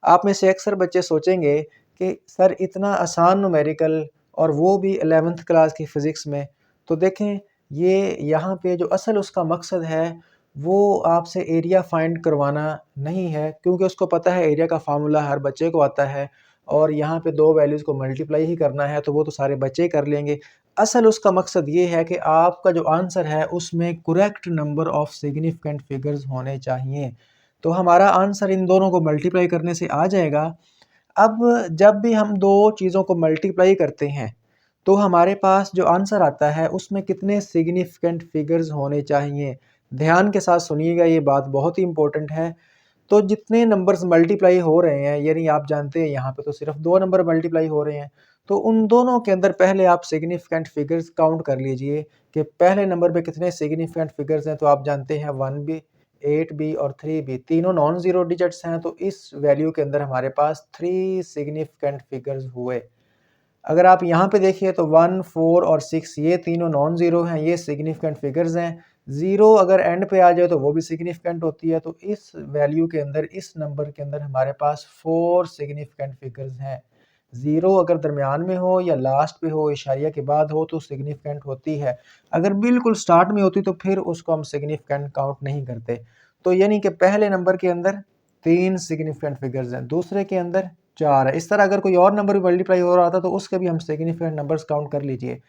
A: आप में से अक्सर बच्चे सोचेंगे कि सर इतना आसान न्यूमेरिकल, और वो भी 11th क्लास की फ़िज़िक्स में। तो देखें ये यहाँ पे जो असल उसका मकसद है वो आपसे एरिया फाइंड करवाना नहीं है, क्योंकि उसको पता है एरिया का फार्मूला हर बच्चे को आता है और यहाँ पे दो वैल्यूज़ को मल्टीप्लाई ही करना है, तो वो तो सारे बच्चे ही कर लेंगे। असल उसका मकसद ये है कि आपका जो आंसर है उसमें correct number of significant figures होने चाहिए। तो हमारा आंसर इन दोनों को मल्टीप्लाई करने से आ जाएगा। अब जब भी हम दो चीज़ों को मल्टीप्लाई करते हैं तो हमारे पास जो आंसर आता है उसमें कितने सिग्निफिकेंट फिगर्स होने चाहिए। ध्यान के साथ सुनिएगा, ये बात बहुत ही इंपॉर्टेंट है। तो जितने नंबर्स मल्टीप्लाई हो रहे हैं, यानी आप जानते हैं यहाँ पे तो सिर्फ दो नंबर मल्टीप्लाई हो रहे हैं, तो उन दोनों के अंदर पहले आप सिग्निफिकेंट फिगर्स काउंट कर लीजिए कि पहले नंबर पे कितने सिग्निफिकेंट फिगर्स हैं। तो आप जानते हैं 1 भी, 8 भी और 3 भी, तीनों नॉन ज़ीरो डिजिट्स हैं, तो इस वैल्यू के अंदर हमारे पास 3 सिग्निफिकेंट फिगर्स हुए। अगर आप यहाँ पे देखिए तो 1, 4 और 6 ये तीनों नॉन ज़ीरो हैं, ये सिग्निफिकेंट फिगर्स हैं। ज़ीरो अगर एंड पे आ जाए तो वो भी सिग्निफिकेंट होती है। तो इस वैल्यू के अंदर, इस नंबर के अंदर हमारे पास 4 सिग्निफिकेंट फिगर्स हैं। ज़ीरो अगर दरमियान में हो या लास्ट पे हो, इशारिया के बाद हो, तो सिग्निफिकेंट होती है। अगर बिल्कुल स्टार्ट में होती तो फिर उसको हम सिग्निफिकेंट काउंट नहीं करते। तो यानी कि पहले नंबर के अंदर 3 सिग्निफिकेंट फिगर्स हैं, दूसरे के अंदर 4 है। इस तरह अगर कोई और नंबर भी मल्टीप्लाई हो रहा था तो उसके भी हम सिग्निफिकेंट नंबर्स काउंट कर लीजिए।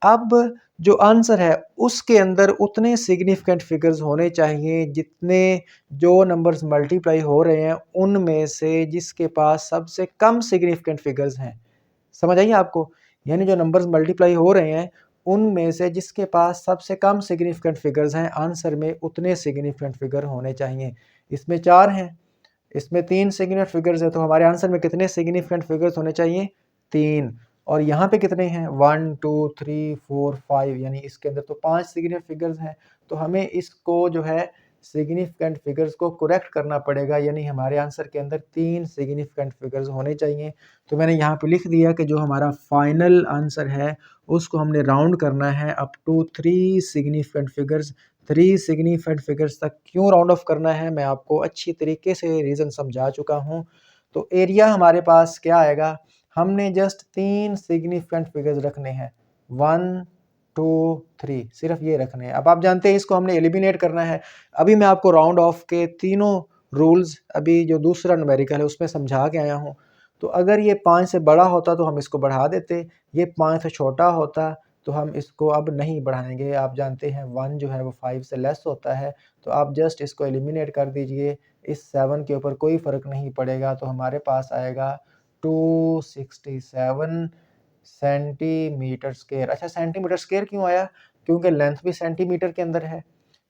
A: अब जो आंसर है उसके अंदर उतने सिग्निफिकेंट फिगर्स होने चाहिए जितने जो नंबर्स मल्टीप्लाई हो रहे हैं उनमें से जिसके पास सबसे कम सिग्निफिकेंट फिगर्स हैं। समझ आइए आपको, यानी जो नंबर्स मल्टीप्लाई हो रहे हैं उनमें से जिसके पास सबसे कम सिग्निफिकेंट फिगर्स हैं, आंसर में उतने सिग्निफिकेंट फिगर होने चाहिए। इसमें 4 हैं, इसमें 3 सिग्निफिकेंट फिगर्स है, तो हमारे आंसर में कितने सिग्निफिकेंट फिगर्स होने चाहिए, 3। और यहाँ पे कितने हैं, 1 2 3 4 5, यानी इसके अंदर तो 5 सिग्निफिकेंट फिगर्स हैं। तो हमें इसको जो है सिग्निफिकेंट फिगर्स को करेक्ट करना पड़ेगा, यानी हमारे आंसर के अंदर 3 सिग्निफिकेंट फिगर्स होने चाहिए। तो मैंने यहाँ पे लिख दिया कि जो हमारा फाइनल आंसर है उसको हमने राउंड करना है up to 3 significant figures. 3 significant figures तक क्यों राउंड ऑफ करना है मैं आपको अच्छी तरीके से रीज़न समझा चुका हूँ। तो एरिया हमारे पास क्या आएगा, हमने जस्ट 3 सिग्निफिकेंट फिगर्स रखने हैं, 1 2 3, सिर्फ ये रखने हैं। अब आप जानते हैं इसको हमने एलिमिनेट करना है। अभी मैं आपको राउंड ऑफ के तीनों रूल्स, अभी जो दूसरा न्यूमेरिकल है उसमें समझा के आया हूँ। तो अगर ये 5 से बड़ा होता तो हम इसको बढ़ा देते, ये 5 से छोटा होता तो हम इसको अब नहीं बढ़ाएंगे। आप जानते हैं 1 जो है वो 5 से लेस होता है, तो आप जस्ट इसको एलिमिनेट कर दीजिए। इस 7 के ऊपर कोई फ़र्क नहीं पड़ेगा, तो हमारे पास आएगा 267 सेंटीमीटर स्क्वायर। अच्छा, सेंटीमीटर स्क्वायर क्यों आया, क्योंकि लेंथ भी सेंटीमीटर के अंदर है,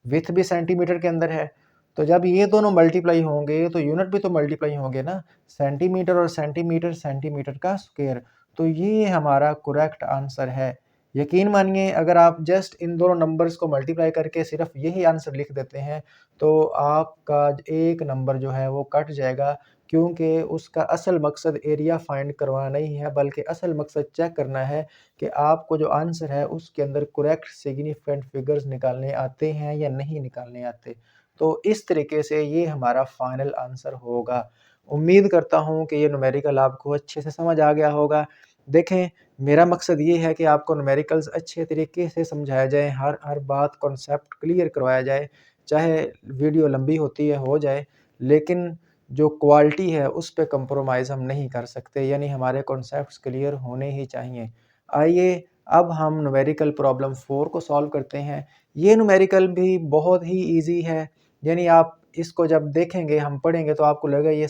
A: विड्थ भी सेंटीमीटर के अंदर है। तो जब ये दोनों मल्टीप्लाई होंगे तो यूनिट भी तो मल्टीप्लाई होंगे ना, सेंटीमीटर और सेंटीमीटर, सेंटीमीटर का स्क्वायर। तो ये हमारा करेक्ट आंसर है। यकीन मानिए अगर आप जस्ट इन दोनों नंबर्स को मल्टीप्लाई करके सिर्फ यही आंसर लिख देते हैं तो आपका एक नंबर जो है वो कट जाएगा, क्योंकि उसका असल मकसद एरिया फाइंड करवाना नहीं है, बल्कि असल मकसद चेक करना है कि आपको जो आंसर है उसके अंदर करेक्ट सिग्निफिकेंट फिगर्स निकालने आते हैं या नहीं निकालने आते। तो इस तरीके से ये हमारा फाइनल आंसर होगा। उम्मीद करता हूँ कि ये न्यूमेरिकल आपको अच्छे से समझ आ गया होगा। देखें, मेरा मकसद ये है कि आपको न्यूमेरिकल्स अच्छे तरीके से समझाया जाए, हर बात कॉन्सेप्ट क्लियर करवाया जाए, चाहे वीडियो लंबी होती है हो जाए, लेकिन जो क्वालिटी है उस पे कंप्रोमाइज़ हम नहीं कर सकते, यानी हमारे कॉन्सेप्ट्स क्लियर होने ही चाहिए। आइए अब हम न्यूमेरिकल प्रॉब्लम 4 को सॉल्व करते हैं। ये न्यूमेरिकल भी बहुत ही ईज़ी है, यानी आप इसको जब देखेंगे, हम पढ़ेंगे तो आपको लगेगा ये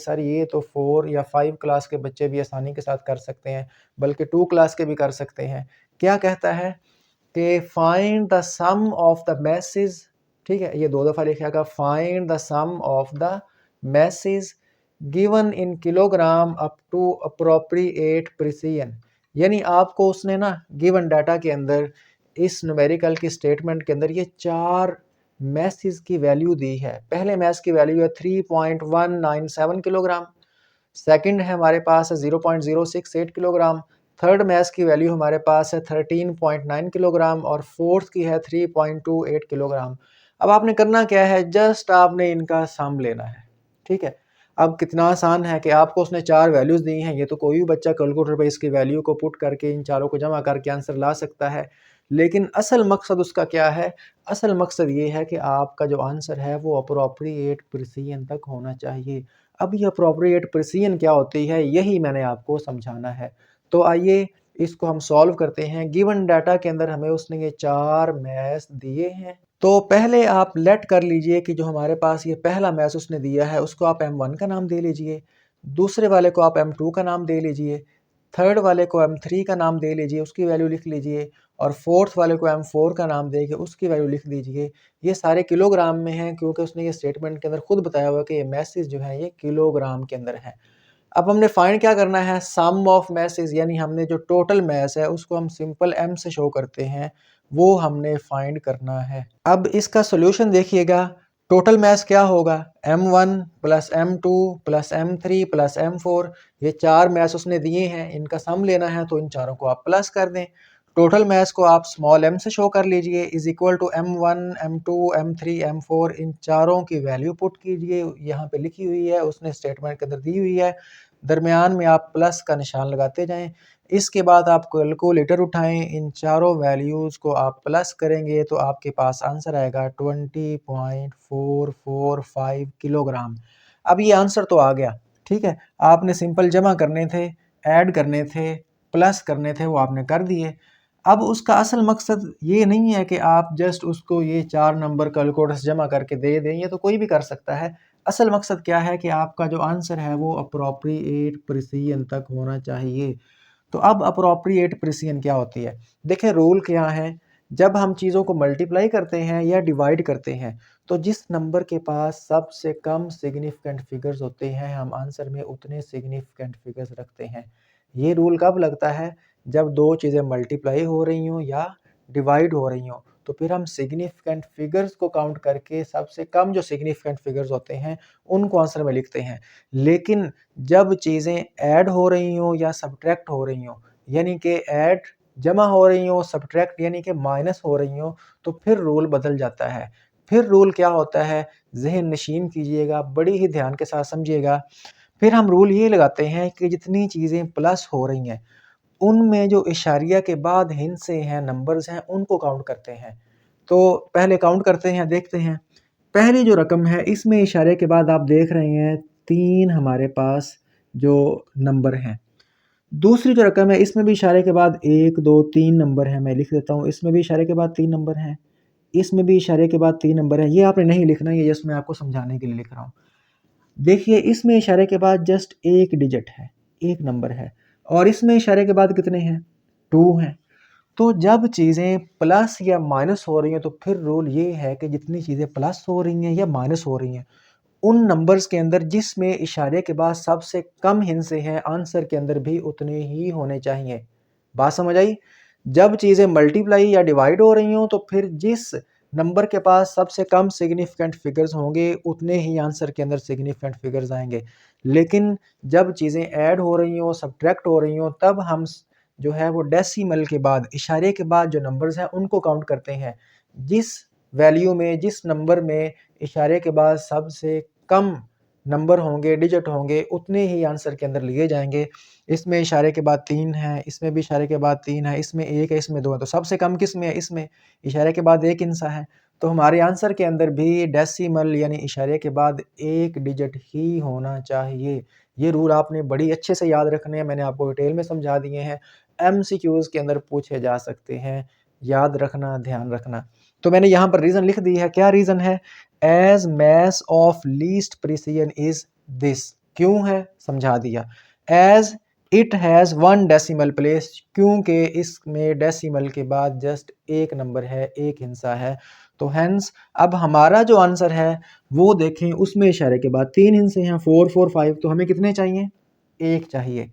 A: तो 4 या 5 क्लास के बच्चे भी आसानी के साथ कर सकते हैं, बल्कि 2 क्लास के भी कर सकते हैं। क्या कहता है कि find the sum of the masses, ठीक है, ये 2 दफ़ा लिखेगा, find the sum of the masses given in kilogram up to appropriate precision. यानी आपको उसने ना गिवन डाटा के अंदर इस न्यूमेरिकल की स्टेटमेंट के अंदर ये 4 मैसेज की वैल्यू दी है। पहले मैस की वैल्यू है 3.197 किलोग्राम, सेकंड है हमारे पास है 0.068 किलोग्राम, थर्ड मैस की वैल्यू हमारे पास है 13.9 किलोग्राम और फोर्थ की है 3.28 किलोग्राम। अब आपने करना क्या है, जस्ट आपने इनका सम लेना है, ठीक है। अब कितना आसान है कि आपको उसने 4 वैल्यूज़ दी हैं, ये तो कोई भी बच्चा कैलकुलेटर पे इसकी वैल्यू को पुट करके इन चारों को जमा करके आंसर ला सकता है। लेकिन असल मकसद उसका क्या है, असल मकसद ये है कि आपका जो आंसर है वो अप्रोप्रिएट प्रिसीजन तक होना चाहिए। अब ये अप्रोप्रिएट प्रिसीजन क्या होती है, यही मैंने आपको समझाना है। तो आइए इसको हम सॉल्व करते हैं। गिवन डाटा के अंदर हमें उसने ये 4 मैथ्स दिए हैं। तो पहले आप लेट कर लीजिए कि जो हमारे पास ये पहला मैथ्स उसने दिया है उसको आप M1 का नाम दे लीजिए, दूसरे वाले को आप M2 का नाम दे लीजिए, थर्ड वाले को M3 का नाम दे लीजिए, उसकी वैल्यू लिख लीजिए, और फोर्थ वाले को M4 का नाम दे के उसकी वैल्यू लिख दीजिए। ये सारे किलोग्राम में हैं, क्योंकि उसने ये स्टेटमेंट के अंदर खुद बताया हुआ है कि ये मैसेज जो है ये किलोग्राम के अंदर है। अब हमने फाइंड क्या करना है, सम ऑफ मैसेज, यानी हमने जो टोटल मैस है उसको हम सिंपल m से शो करते हैं, वो हमने फाइंड करना है। अब इसका सोल्यूशन देखिएगा, टोटल मैस क्या होगा, m1 plus m2 plus m3 plus m4, ये 4 मैस उसने दिए हैं, इनका सम लेना है तो इन चारों को आप प्लस कर दें। टोटल मैस को आप स्मॉल m से शो कर लीजिए, is equal to m1 m2 m3 m4, इन चारों की वैल्यू पुट कीजिए, यहाँ पे लिखी हुई है, उसने स्टेटमेंट के अंदर दी हुई है, दरमियान में आप प्लस का निशान लगाते जाएं। इसके बाद आप कैलकुलेटर उठाएं, इन चारों वैल्यूज़ को आप प्लस करेंगे तो आपके पास आंसर आएगा 20.445 किलोग्राम। अब ये आंसर तो आ गया, ठीक है, आपने सिंपल जमा करने थे, ऐड करने थे, प्लस करने थे, वो आपने कर दिए। अब उसका असल मकसद ये नहीं है कि आप जस्ट उसको ये 4 नंबर कैलकुलेटर से जमा करके दे दें, ये तो कोई भी कर सकता है। असल मकसद क्या है कि आपका जो आंसर है वो अप्रोप्रिएट प्रिसीजन तक होना चाहिए। तो अब अप्रोप्रिएट प्रिसीजन क्या होती है, देखें रूल क्या है, जब हम चीज़ों को मल्टीप्लाई करते हैं या डिवाइड करते हैं तो जिस नंबर के पास सबसे कम सिग्निफिकेंट फिगर्स होते हैं हम आंसर में उतने सिग्निफिकेंट फिगर्स रखते हैं। ये रूल कब लगता है, जब दो चीज़ें मल्टीप्लाई हो रही हों या डिवाइड हो रही हों, तो फिर हम सिग्निफिकेंट फिगर्स को काउंट करके सबसे कम जो सिग्निफिकेंट फिगर्स होते हैं उनको आंसर में लिखते हैं। लेकिन जब चीज़ें ऐड हो रही हों या सब्ट्रैक्ट हो रही हों, यानी कि ऐड जमा हो रही हों, सब्ट्रैक्ट यानी कि माइनस हो रही हों, तो फिर रूल बदल जाता है। फिर रूल क्या होता है, ज़हन नशीन कीजिएगा, बड़ी ही ध्यान के साथ समझिएगा। फिर हम रूल ये लगाते हैं कि जितनी चीज़ें प्लस हो रही हैं उनमें जो इशारिया के बाद हिंसे हैं, नंबर्स हैं, उनको काउंट करते हैं। तो पहले काउंट करते हैं, देखते हैं। पहली जो रकम है इसमें इशारे के बाद आप देख रहे हैं 3 हमारे पास जो नंबर हैं। दूसरी जो रकम है इसमें भी इशारे के बाद 1 2 3 नंबर हैं, मैं लिख देता हूँ, इसमें भी इशारे के बाद 3 नंबर हैं, इसमें भी इशारे के बाद 3 नंबर हैं। ये आपने नहीं लिखना, ये जस्ट मैं आपको समझाने के लिए लिख रहा हूँ। देखिए इसमें इशारे के बाद जस्ट एक डिजिट है, एक नंबर है, और इसमें इशारे के बाद कितने हैं, 2 हैं। तो जब चीज़ें प्लस या माइनस हो रही हैं तो फिर रूल ये है कि जितनी चीज़ें प्लस हो रही हैं या माइनस हो रही हैं उन नंबर्स के अंदर जिसमें इशारे के बाद सबसे कम हिस्से हैं आंसर के अंदर भी उतने ही होने चाहिए। बात समझ आई? जब चीज़ें मल्टीप्लाई या डिवाइड हो रही हों तो फिर जिस नंबर के पास सबसे कम सिग्निफिकेंट फिगर्स होंगे उतने ही आंसर के अंदर सिग्निफिकेंट फिगर्स आएंगे। लेकिन जब चीज़ें ऐड हो रही हों, सब्ट्रैक्ट हो रही हों, तब हम जो है वो डेसिमल के बाद, इशारे के बाद जो नंबर्स हैं उनको काउंट करते हैं। जिस वैल्यू में, जिस नंबर में इशारे के बाद सबसे कम नंबर होंगे, डिजिट होंगे, उतने ही आंसर के अंदर लिए जाएंगे। इसमें इशारे के बाद 3 है, इसमें भी इशारे के बाद 3 है, इसमें 1 है, इसमें 2 है, तो सबसे कम किस में है? इसमें। इशारे के बाद 1 हिस्सा है, तो हमारे आंसर के अंदर भी डेसिमल यानी इशारे के बाद 1 डिजिट ही होना चाहिए। ये रूल आपने बड़ी अच्छे से याद रखने हैं, मैंने आपको डिटेल में समझा दिए हैं, एमसीक्यूज़ के अंदर पूछे जा सकते हैं, याद रखना, ध्यान रखना। तो मैंने यहाँ पर रीज़न लिख दी है, क्या रीज़न है? As mass of least precision is this. क्यों है? समझा दिया। As it has 1 decimal place, क्योंकि इसमें डेसिमल के बाद जस्ट एक नंबर है, एक हिस्सा है। तो हेंस अब हमारा जो आंसर है वो देखें, उसमें इशारे के बाद 3 हिस्से हैं, 4 4 5, तो हमें कितने चाहिए? 1 चाहिए।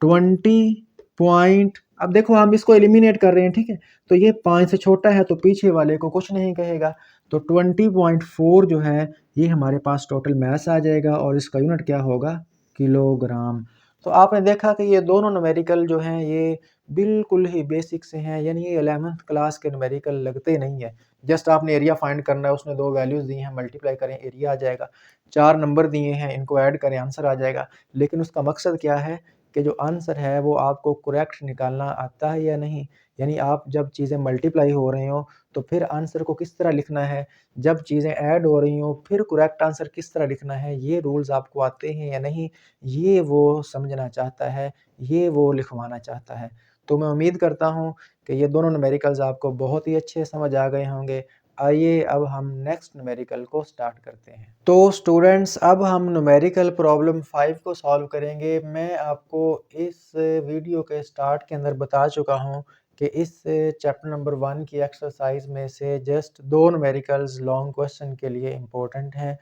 A: 20 पॉइंट, अब देखो हम इसको एलिमिनेट कर रहे हैं, ठीक है, तो ये 5 से छोटा है तो पीछे वाले को कुछ नहीं कहेगा, तो 20.4 जो है ये हमारे पास टोटल मास आ जाएगा और इसका यूनिट क्या होगा? किलोग्राम। तो आपने देखा कि ये दोनों न्यूमेरिकल जो हैं ये बिल्कुल ही बेसिक से हैं, यानी ये 11th क्लास के न्यूमेरिकल लगते नहीं है। जस्ट आपने एरिया फाइंड करना है, उसने 2 वैल्यूज़ दी हैं, मल्टीप्लाई करें एरिया आ जाएगा, 4 नंबर दिए हैं, इनको ऐड करें आंसर आ जाएगा। लेकिन उसका मकसद क्या है कि जो आंसर है वो आपको करेक्ट निकालना आता है या नहीं, यानी आप जब चीज़ें मल्टीप्लाई हो रही हों तो फिर आंसर को किस तरह लिखना है, जब चीज़ें ऐड हो रही हों फिर करेक्ट आंसर किस तरह लिखना है, ये रूल्स आपको आते हैं या नहीं, ये वो समझना चाहता है, ये वो लिखवाना चाहता है। तो मैं उम्मीद करता हूँ कि ये दोनों न्यूमेरिकल्स आपको बहुत ही अच्छे समझ आ गए होंगे। आइए अब हम नेक्स्ट न्यूमेरिकल को स्टार्ट करते हैं। तो स्टूडेंट्स अब हम न्यूमेरिकल प्रॉब्लम 5 को सॉल्व करेंगे। मैं आपको इस वीडियो के स्टार्ट के अंदर बता चुका हूँ कि इस चैप्टर नंबर 1 की एक्सरसाइज में से जस्ट 2 न्यूमेरिकल्स लॉन्ग क्वेश्चन के लिए इम्पोर्टेंट हैं।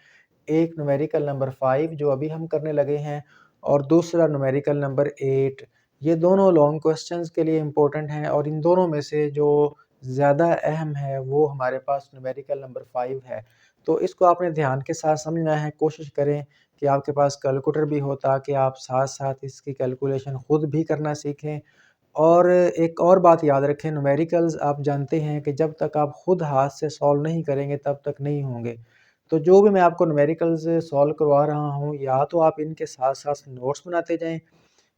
A: एक न्यूमेरिकल नंबर 5 जो अभी हम करने लगे हैं और दूसरा न्यूमेरिकल नंबर 8। ये दोनों लॉन्ग क्वेश्चंस के लिए इम्पोर्टेंट हैं और इन दोनों में से जो ज़्यादा अहम है वो हमारे पास न्यूमेरिकल नंबर 5 है। तो इसको आपने ध्यान के साथ समझना है। कोशिश करें कि आपके पास कैलकुलेटर भी हो ताकि आप साथ-साथ इसकी कैलकुलेशन खुद भी करना सीखें। और एक और बात याद रखें, न्यूमेरिकल्स आप जानते हैं कि जब तक आप खुद हाथ से सॉल्व नहीं करेंगे तब तक नहीं होंगे। तो जो भी मैं आपको न्यूमेरिकल्स सॉल्व करवा रहा हूँ, या तो आप इनके साथ-साथ नोट्स बनाते जाएँ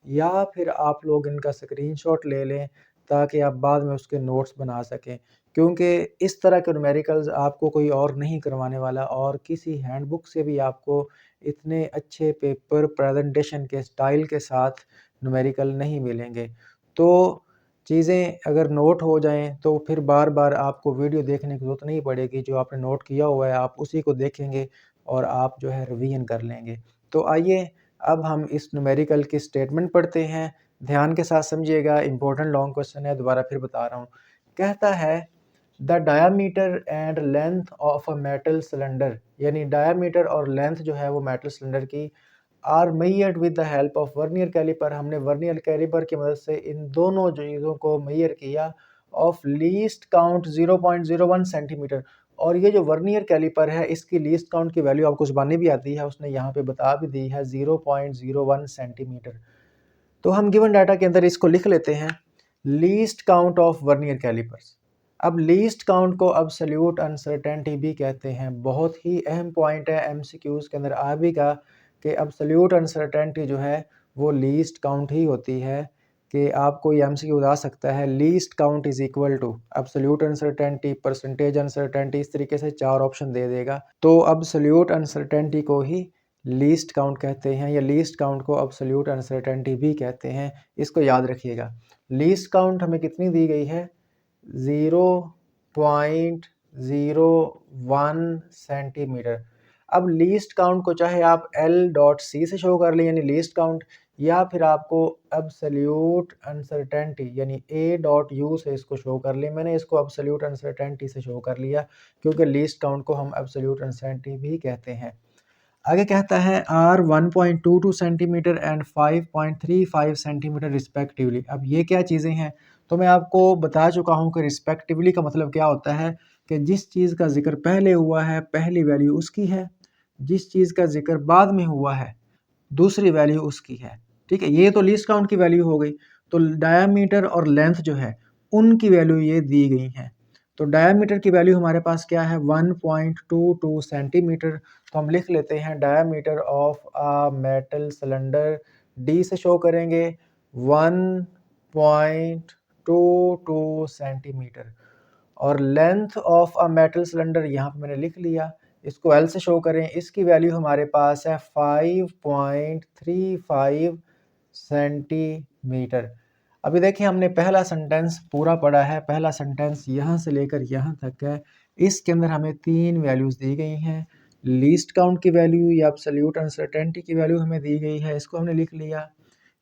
A: या फिर आप लोग इनका स्क्रीनशॉट ले लें ताकि आप बाद में उसके नोट्स बना सकें। क्योंकि इस तरह के न्यूमेरिकल्स आपको कोई और नहीं करवाने वाला और किसी हैंडबुक से भी आपको इतने अच्छे पेपर प्रेजेंटेशन के स्टाइल के साथ न्यूमेरिकल नहीं मिलेंगे। तो चीज़ें अगर नोट हो जाएँ तो फिर बार-बार आपको वीडियो देखने की ज़रूरत नहीं पड़ेगी, जो आपने नोट किया हुआ है आप उसी को देखेंगे और आप जो है रिवीजन कर लेंगे। तो आइए अब हम इस न्यूमेरिकल की स्टेटमेंट पढ़ते हैं। ध्यान के साथ समझिएगा, इम्पोर्टेंट लॉन्ग क्वेश्चन है, दोबारा फिर बता रहा हूँ। कहता है the diameter and length of a metal cylinder, यानी डायामीटर और लेंथ जो है वो मेटल सिलेंडर की are measured with the help of vernier caliper. हमने वर्नियर कैलिपर की मदद से इन दोनों चीज़ों को मेजर किया। ऑफ लीस्ट काउंट 0.01 सेंटीमीटर, और ये जो वर्नियर कैलिपर है इसकी लीस्ट काउंट की वैल्यू आपको ज़बानी भी आती है, उसने यहाँ पे बता भी दी है 0.01 सेंटीमीटर। तो हम गिवन डाटा के अंदर इसको लिख लेते हैं, least count of vernier calipers. अब लीस्ट काउंट को अब्सोल्यूट अनसर्टेनिटी भी कहते हैं। बहुत ही अहम पॉइंट है, एमसीक्यूज़ के अंदर आ भी का कि अब्सोल्यूट अनसर्टेनिटी जो है वो लीस्ट काउंट ही होती है। कि आपको ये एमसीक्यू आ सकता है, least count is equal to absolute uncertainty, percentage uncertainty, इस तरीके से 4 ऑप्शन दे देगा। तो अब्सोल्यूट अनसर्टेनिटी को ही लीस्ट काउंट कहते हैं, या लीस्ट काउंट को अब्सोल्यूट अनसर्टेनिटी भी कहते हैं। इसको याद रखिएगा। लीस्ट काउंट हमें कितनी दी गई है? 0.01 सेंटीमीटर। अब लीस्ट काउंट को चाहे आप L.C से शो कर लें यानी लीस्ट काउंट, या फिर आपको एब्सोल्यूट अनसर्टेनिटी यानी A.U से इसको शो कर लें। मैंने इसको एब्सोल्यूट अनसर्टेनिटी से शो कर लिया क्योंकि लीस्ट काउंट को हम एब्सोल्यूट अनसर्टेनिटी भी कहते हैं। आगे कहता है R 1.22 centimetre and 5.35 centimetre respectively. अब ये क्या चीज़ें हैं, तो मैं आपको बता चुका हूँ कि रिस्पेक्टिवली का मतलब क्या होता है कि जिस चीज़ का जिक्र पहले हुआ है पहली वैल्यू उसकी है, जिस चीज़ का जिक्र बाद में हुआ है दूसरी वैल्यू उसकी है। ठीक है, ये तो लीस्ट काउंट की वैल्यू हो गई। तो डायामीटर और लेंथ जो है उनकी वैल्यू ये दी गई हैं। तो डायामीटर की वैल्यू हमारे पास क्या है 1.22 सेंटीमीटर। तो हम लिख लेते हैं diameter of a metal cylinder, D से शो करेंगे 1.22 सेंटीमीटर। और length of a metal cylinder यहाँ पे मैंने लिख लिया, इसको एल से शो करें, इसकी वैल्यू हमारे पास है 5.35 सेंटीमीटर। अभी देखिए हमने पहला सेंटेंस पूरा पढ़ा है, पहला सेंटेंस यहाँ से लेकर यहाँ तक है। इसके अंदर हमें 3 वैल्यूज़ दी गई हैं। लीस्ट काउंट की वैल्यू या एब्सोल्यूट अनसर्टेनिटी की वैल्यू हमें दी गई है, इसको हमने लिख लिया।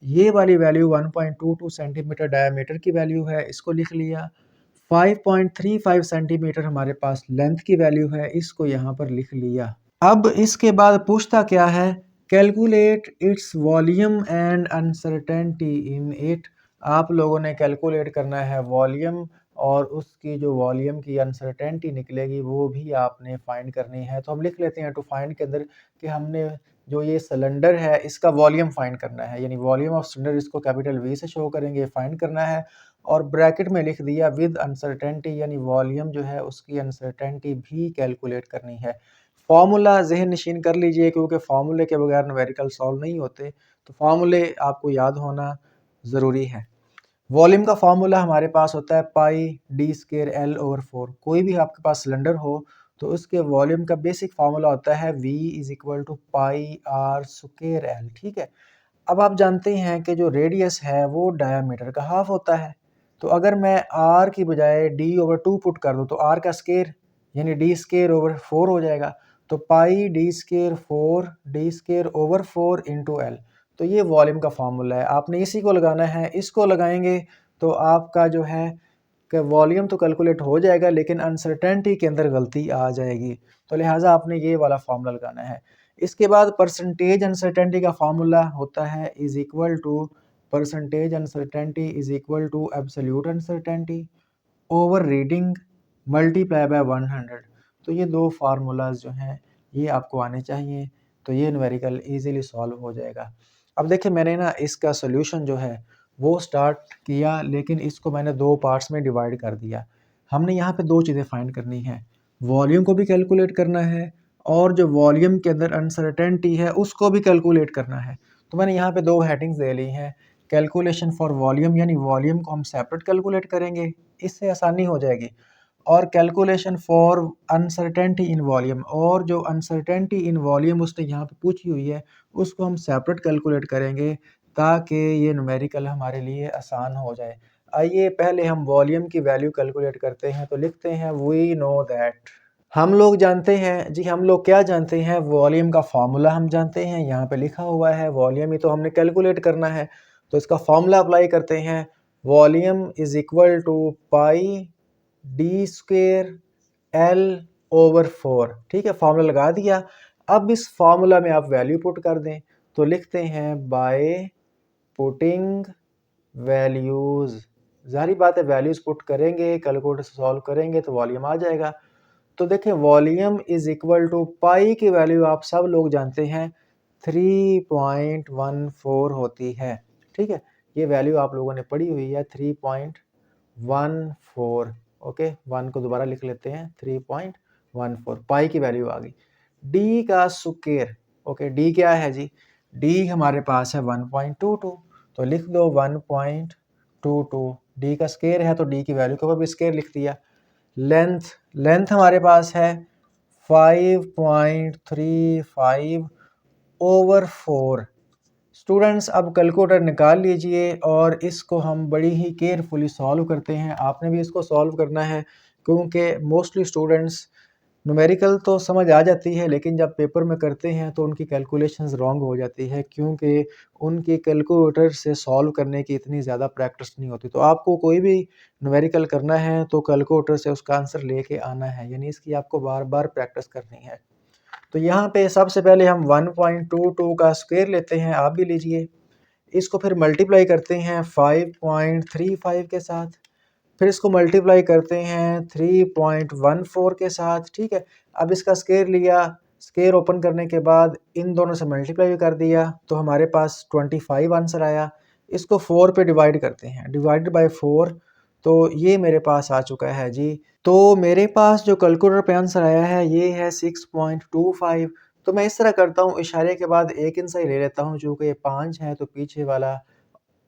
A: ये वाली वैल्यू 1.22 सेंटीमीटर डायमीटर की वैल्यू है, इसको लिख लिया। 5.35 सेंटीमीटर हमारे पास लेंथ की वैल्यू है, इसको यहाँ पर लिख लिया। अब इसके बाद पूछता क्या है, calculate its volume and uncertainty in it. आप लोगों ने कैलकुलेट करना है वॉल्यूम और उसकी जो वॉल्यूम की अनसर्टेनिटी निकलेगी वो भी आपने फाइंड करनी है। तो हम लिख लेते हैं टू फाइंड के अंदर कि हमने जो ये सिलेंडर है इसका वॉल्यूम फाइंड करना है, यानी वॉल्यूम ऑफ सिलेंडर, इसको कैपिटल वी से शो करेंगे, फाइंड करना है। और ब्रैकेट में लिख दिया विद अनसर्टेनिटी, यानी वॉल्यूम जो है उसकी अनसर्टेनिटी भी कैलकुलेट करनी है। फॉर्मूला ज़हन नशीन कर लीजिए क्योंकि फार्मूले के बगैर न्यूमेरिकल सॉल्व नहीं होते, तो फार्मूले आपको याद होना ज़रूरी है। वॉल्यूम का फार्मूला हमारे पास होता है पाई डी स्केयर एल ओवर 4। कोई भी आपके पास सिलेंडर हो तो उसके वॉल्यूम का बेसिक फार्मूला होता है V is equal to pi r square l. ठीक है, अब आप जानते हैं कि जो रेडियस है वो डायामीटर का हाफ होता है। तो अगर मैं r की बजाय d ओवर 2 पुट कर दूं तो r का स्केयर यानी d स्केयर ओवर 4 हो जाएगा। तो pi D square 4 D square over 4 into L. तो ये वॉल्यूम का फार्मूला है, आपने इसी को लगाना है। इसको लगाएंगे तो आपका जो है कि वॉल्यूम तो कैलकुलेट हो जाएगा लेकिन अनसर्टेनिटी के अंदर गलती आ जाएगी। तो लिहाजा आपने ये वाला फार्मूला लगाना है। इसके बाद परसेंटेज अनसर्टेनिटी का फार्मूला होता है is equal to percentage uncertainty is equal to absolute uncertainty over reading multiply by 100। तो ये दो फार्मूलाज जो हैं ये आपको आने चाहिए, तो ये न्यूमेरिकल इजीली सॉल्व हो जाएगा। अब देखिए मैंने ना इसका सोल्यूशन जो है वो स्टार्ट किया, लेकिन इसको मैंने दो पार्ट्स में डिवाइड कर दिया। हमने यहाँ पे दो चीज़ें फाइंड करनी है, वॉल्यूम को भी कैलकुलेट करना है और जो वॉल्यूम के अंदर अनसर्टेनिटी है उसको भी कैलकुलेट करना है। तो मैंने यहाँ पे दो हेडिंग्स दे ली हैं, कैलकुलेशन फॉर वॉल्यूम यानी वॉल्यूम को हम सेपरेट कैलकुलेट करेंगे, इससे आसानी हो जाएगी, और calculation for uncertainty in volume, और जो अनसर्टेनिटी इन वॉल्यूम उसने यहाँ पे पूछी हुई है उसको हम सेपरेट कैलकुलेट करेंगे ताकि ये न्यूमेरिकल हमारे लिए आसान हो जाए। आइए पहले हम वॉल्यूम की वैल्यू कैलकुलेट करते हैं। तो लिखते हैं वी नो दैट, हम लोग जानते हैं जी, हम लोग क्या जानते हैं, वॉल्यूम का फार्मूला हम जानते हैं, यहाँ पे लिखा हुआ है वॉल्यूम ही तो हमने कैलकुलेट करना है। तो इसका फार्मूला अप्लाई करते हैं, volume is equal to pi d square l over 4। ठीक है, फार्मूला लगा दिया। अब इस फार्मूला में आप वैल्यू पुट कर दें, तो लिखते हैं बाय पुटिंग वैल्यूज। जाहिर बात है वैल्यूज पुट करेंगे, कैलकुलेटर से सॉल्व करेंगे तो वॉल्यूम आ जाएगा। तो देखिए वॉल्यूम इज इक्वल टू पाई की वैल्यू आप सब लोग जानते हैं 3.14 होती है। ठीक है, ये वैल्यू आप लोगों ने पढ़ी हुई है 3.14। ओके, 1 को दोबारा लिख लेते हैं 3.14, पाई की वैल्यू आ गई। डी का स्क्वायर, ओके डी क्या है जी, डी हमारे पास है 1.22, तो लिख दो 1.22। डी का स्क्वायर है तो डी की वैल्यू के ऊपर भी स्क्वायर लिख दिया। लेंथ, लेंथ हमारे पास है 5.35 ओवर 4। स्टूडेंट्स अब कैलकुलेटर निकाल लीजिए और इसको हम बड़ी ही केयरफुली सॉल्व करते हैं। आपने भी इसको सॉल्व करना है क्योंकि मोस्टली स्टूडेंट्स न्यूमेरिकल तो समझ आ जाती है लेकिन जब पेपर में करते हैं तो उनकी कैलकुलेशंस रॉन्ग हो जाती है क्योंकि उनकी कैलकुलेटर से सॉल्व करने की इतनी ज़्यादा प्रैक्टिस नहीं होती। तो आपको कोई भी न्यूमेरिकल करना है तो कैलकुलेटर से उसका आंसर लेके आना है, यानी इसकी आपको बार बार प्रैक्टिस करनी है। तो यहाँ पे सबसे पहले हम 1.22 का स्क्वायर लेते हैं, आप भी लीजिए। इसको फिर मल्टीप्लाई करते हैं 5.35 के साथ, फिर इसको मल्टीप्लाई करते हैं 3.14 के साथ, ठीक है। अब इसका स्क्वायर लिया, स्क्वायर ओपन करने के बाद इन दोनों से मल्टीप्लाई भी कर दिया तो हमारे पास 25 आंसर आया। इसको 4 पे डिवाइड करते हैं, डिवाइडेड बाय 4, तो ये मेरे पास आ चुका है जी। तो मेरे पास जो कैलकुलेटर पे आंसर आया है ये है 6.25। तो मैं इस तरह करता हूँ, इशारे के बाद एक इंच ही ले लेता हूँ, चूँकि ये 5 है तो पीछे वाला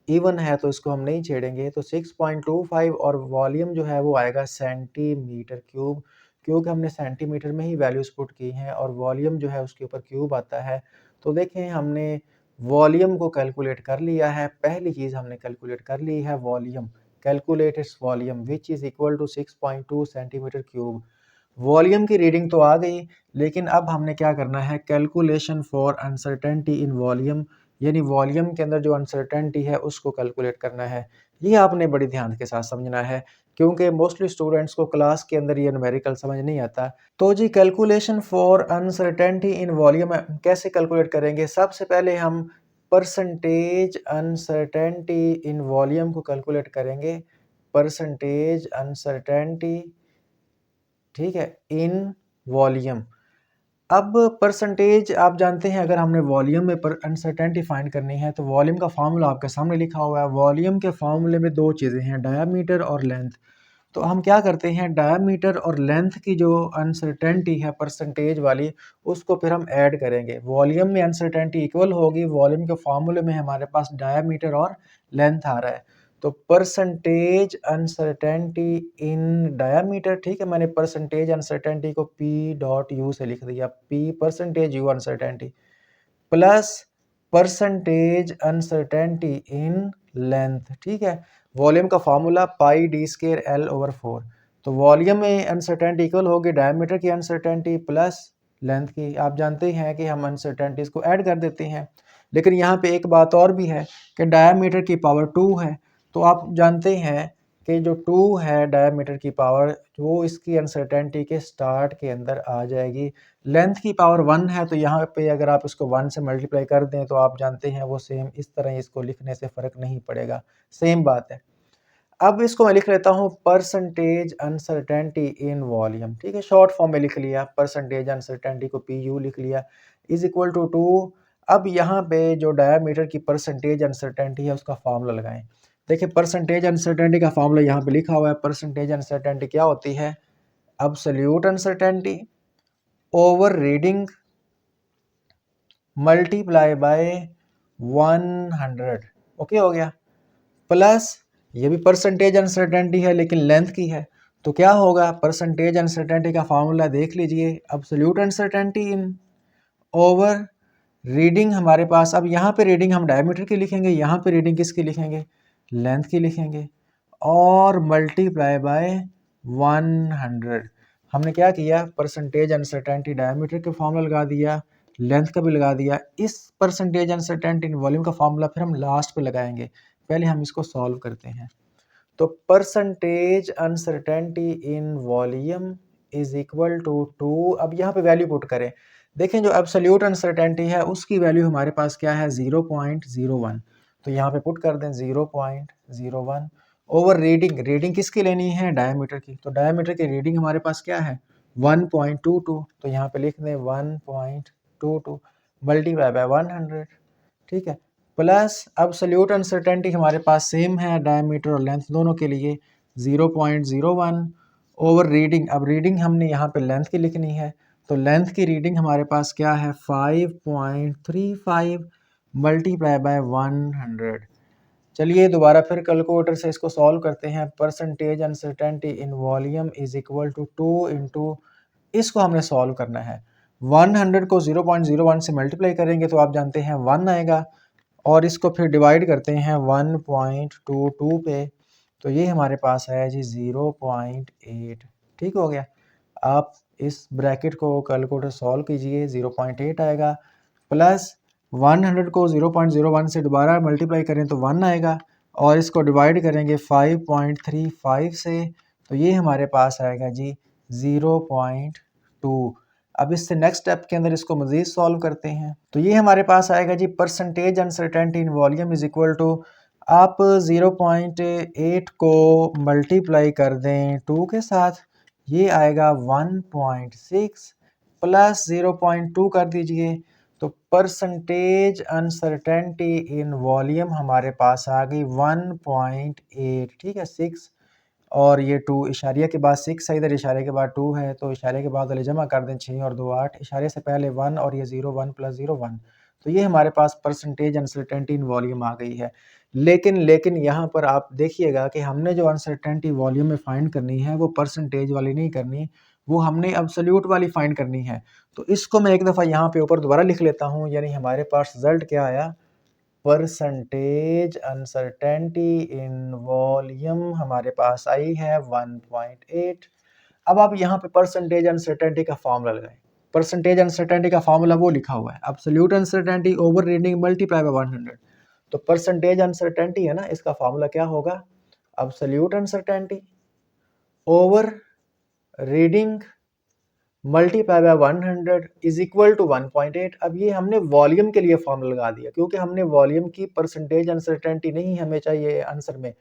A: इवन है तो इसको हम नहीं छेड़ेंगे। तो 6.25 और वॉल्यूम जो है वो आएगा सेंटीमीटर क्यूब, क्योंकि हमने सेंटीमीटर में ही वैल्यूज़ पुट की हैं और वॉल्यूम जो है उसके ऊपर क्यूब आता है। तो देखें हमने वॉल्यूम को कैलकुलेट कर लिया है। पहली चीज़ हमने कैलकुलेट कर ली है volume, calculate its volume which is equal to 6.2 centimetre cube. Volume की रीडिंग तो आ गई, लेकिन अब हमने क्या करना है, calculation for uncertainty in volume, यानी वॉल्यूम के अंदर जो अनसर्टेनिटी है उसको कैलकुलेट करना है। ये आपने बड़ी ध्यान के साथ समझना है, क्योंकि मोस्टली स्टूडेंट्स को क्लास के अंदर ये न्यूमेरिकल समझ नहीं आता। तो जी calculation for uncertainty in volume कैसे कैलकुलेट करेंगे? सबसे पहले हम परसेंटेज अनसर्टेनिटी इन वॉल्यूम को कैलकुलेट करेंगे। परसेंटेज अनसर्टेनिटी, ठीक है, इन वॉल्यूम। अब परसेंटेज आप जानते हैं, अगर हमने वॉल्यूम में पर अनसर्टेनिटी फाइंड करनी है तो वॉल्यूम का फार्मूला आपके सामने लिखा हुआ है। वॉल्यूम के फार्मूले में दो चीज़ें हैं, डायामीटर और लेंथ। तो हम क्या करते हैं, डायामीटर और लेंथ की जो अनसर्टेनिटी है परसेंटेज वाली, उसको फिर हम ऐड करेंगे। वॉल्यूम में अनसर्टेनिटी इक्वल होगी, वॉल्यूम के फार्मूले में हमारे पास डायामीटर और लेंथ आ रहा है। तो परसेंटेज अनसर्टेनिटी इन डायामीटर, ठीक है, मैंने परसेंटेज अनसर्टेनिटी को पी डॉट यू से लिख दिया, P percentage you uncertainty, plus percentage uncertainty in length, ठीक है। वॉल्यूम का फार्मूला पाई डी स्केयर एल ओवर 4। तो वॉल्यूम में अनसर्टेनिटी इक्वल होगी डायमीटर की अनसर्टेनिटी प्लस लेंथ की। आप जानते हैं कि हम अनसर्टेनिटीज को ऐड कर देते हैं, लेकिन यहाँ पे एक बात और भी है कि डायमीटर की पावर 2 है। तो आप जानते हैं कि जो 2 है डायमीटर की पावर, वो इसकी अनसर्टेनिटी के स्टार्ट के अंदर आ जाएगी। लेंथ की पावर 1 है, तो यहाँ पे अगर आप इसको 1 से मल्टीप्लाई कर दें तो आप जानते हैं वो सेम इस तरह इसको लिखने से फ़र्क नहीं पड़ेगा, सेम बात है। अब इसको मैं लिख लेता हूँ परसेंटेज अनसर्टेनिटी इन वॉल्यूम, ठीक है, शॉर्ट फॉर्म में लिख लिया, परसेंटेज अनसर्टेनिटी को पी यू लिख लिया, इज इक्वल टू 2। अब यहाँ पे जो डायमीटर की परसेंटेज अनसर्टेनिटी है उसका फार्मूला लगाएं। देखिए परसेंटेज अनसर्टेनिटी का फार्मूला यहाँ पे लिखा हुआ है। परसेंटेज अनसर्टेनिटी क्या होती है, absolute uncertainty over reading multiply by 100, okay हो गया, प्लस ये भी परसेंटेज अनसर्टेनिटी है लेकिन लेंथ की है, तो क्या होगा, परसेंटेज अनसर्टेनिटी का फार्मूला देख लीजिए, एब्सोल्यूट अनसर्टेनिटी इन ओवर रीडिंग हमारे पास। अब यहाँ पे रीडिंग हम डायमीटर की लिखेंगे, यहाँ पे रीडिंग किसकी लिखेंगे, लेंथ की लिखेंगे, और मल्टीप्लाई बाय 100। हमने क्या किया, परसेंटेज अनसर्टेनिटी डायमीटर के फार्मूला लगा दिया, लेंथ का भी लगा दिया। इस परसेंटेज अनसर्टेनिटी इन वॉल्यूम का फार्मूला फिर हम लास्ट पे लगाएंगे, पहले हम इसको सॉल्व करते हैं। तो percentage uncertainty in volume is equal to 2। अब यहाँ पे वैल्यू पुट करें, देखें जो एब्सोल्यूट अनसर्टेनिटी है उसकी वैल्यू हमारे पास क्या है, 0.01। तो यहाँ पे पुट कर दें 0.01 ओवर रीडिंग, रीडिंग किसकी लेनी है, डायमीटर की। तो डायमीटर की रीडिंग हमारे पास क्या है, 1.22। तो यहाँ पे लिख दें 1.22 मल्टीप्लाई बाय 100, ठीक है, प्लस एब्सोल्यूट अनसर्टेनिटी हमारे पास सेम है डायमीटर और लेंथ दोनों के लिए, 0.01 ओवर रीडिंग। अब रीडिंग हमने यहाँ पे लेंथ की लिखनी है, तो लेंथ की रीडिंग हमारे पास क्या है, 5.35 मल्टीप्लाई बाय 100। चलिए दोबारा फिर कैलकुलेटर से इसको सॉल्व करते हैं। Percentage uncertainty in volume is equal to 2 into, इसको हमने सॉल्व करना है। 100 को 0.01 से मल्टीप्लाई करेंगे तो आप जानते हैं 1 आएगा, और इसको फिर डिवाइड करते हैं 1.22 पे, तो ये हमारे पास है जी 0.8, ठीक हो गया। आप इस ब्रैकेट को कैलकुलेटर सॉल्व कीजिए, 0.8 आएगा, प्लस 100 को 0.01 से दोबारा मल्टीप्लाई करें तो 1 आएगा, और इसको डिवाइड करेंगे 5.35 से, तो ये हमारे पास आएगा जी 0.2। अब इससे नेक्स्ट स्टेप के अंदर इसको मज़ीद सॉल्व करते हैं। तो ये हमारे पास आएगा जी percentage uncertainty in volume is equal to, आप 0.8 को मल्टीप्लाई कर दें 2 के साथ, ये आएगा 1.6 प्लस 0.2 कर दीजिए, तो परसेंटेज अनसर्टेनिटी इन वॉल्यूम हमारे पास आ गई 1.8, ठीक है 6 और ये 2 इशारिया के बाद 6 है, इधर इशारे के बाद 2 है, तो इशारे के बाद वाले जमा कर दें 6 और 2 8, इशारे से पहले 1 और ये 0 1 प्लस 0 1, तो ये हमारे पास परसेंटेज अनसर्टेनिटी इन वॉल्यूम आ गई है। लेकिन यहाँ पर आप देखिएगा कि हमने जो अनसर्टेनिटी वॉल्यूम में फाइंड करनी है वो परसेंटेज वाली नहीं करनी, वो हमने एब्सोल्यूट वाली फाइंड करनी है। तो इसको मैं एक दफ़ा यहाँ पे ऊपर दोबारा लिख लेता हूँ, यानी हमारे पास रिजल्ट क्या आया, परसेंटेज अनसर्टेनिटी इन वॉल्यूम हमारे पास आई है 1.8। अब आप यहाँ पे परसेंटेज अनसर्टेनिटी का फॉर्मूला लगाएं। परसेंटेज अनसर्टेनिटी का फॉर्मूला वो लिखा हुआ है, absolute uncertainty over reading multiply by 100। तो परसेंटेज अनसर्टेनिटी है ना, इसका फॉर्मूला क्या होगा, absolute uncertainty over reading multiply by 100 is equal to 1.8। अब ये हमने वॉल्यूम के लिए फॉर्मूला लगा दिया, क्योंकि हमने वॉल्यूम की परसेंटेज अनसर्टेनिटी नहीं हमें चाहिए आंसर में,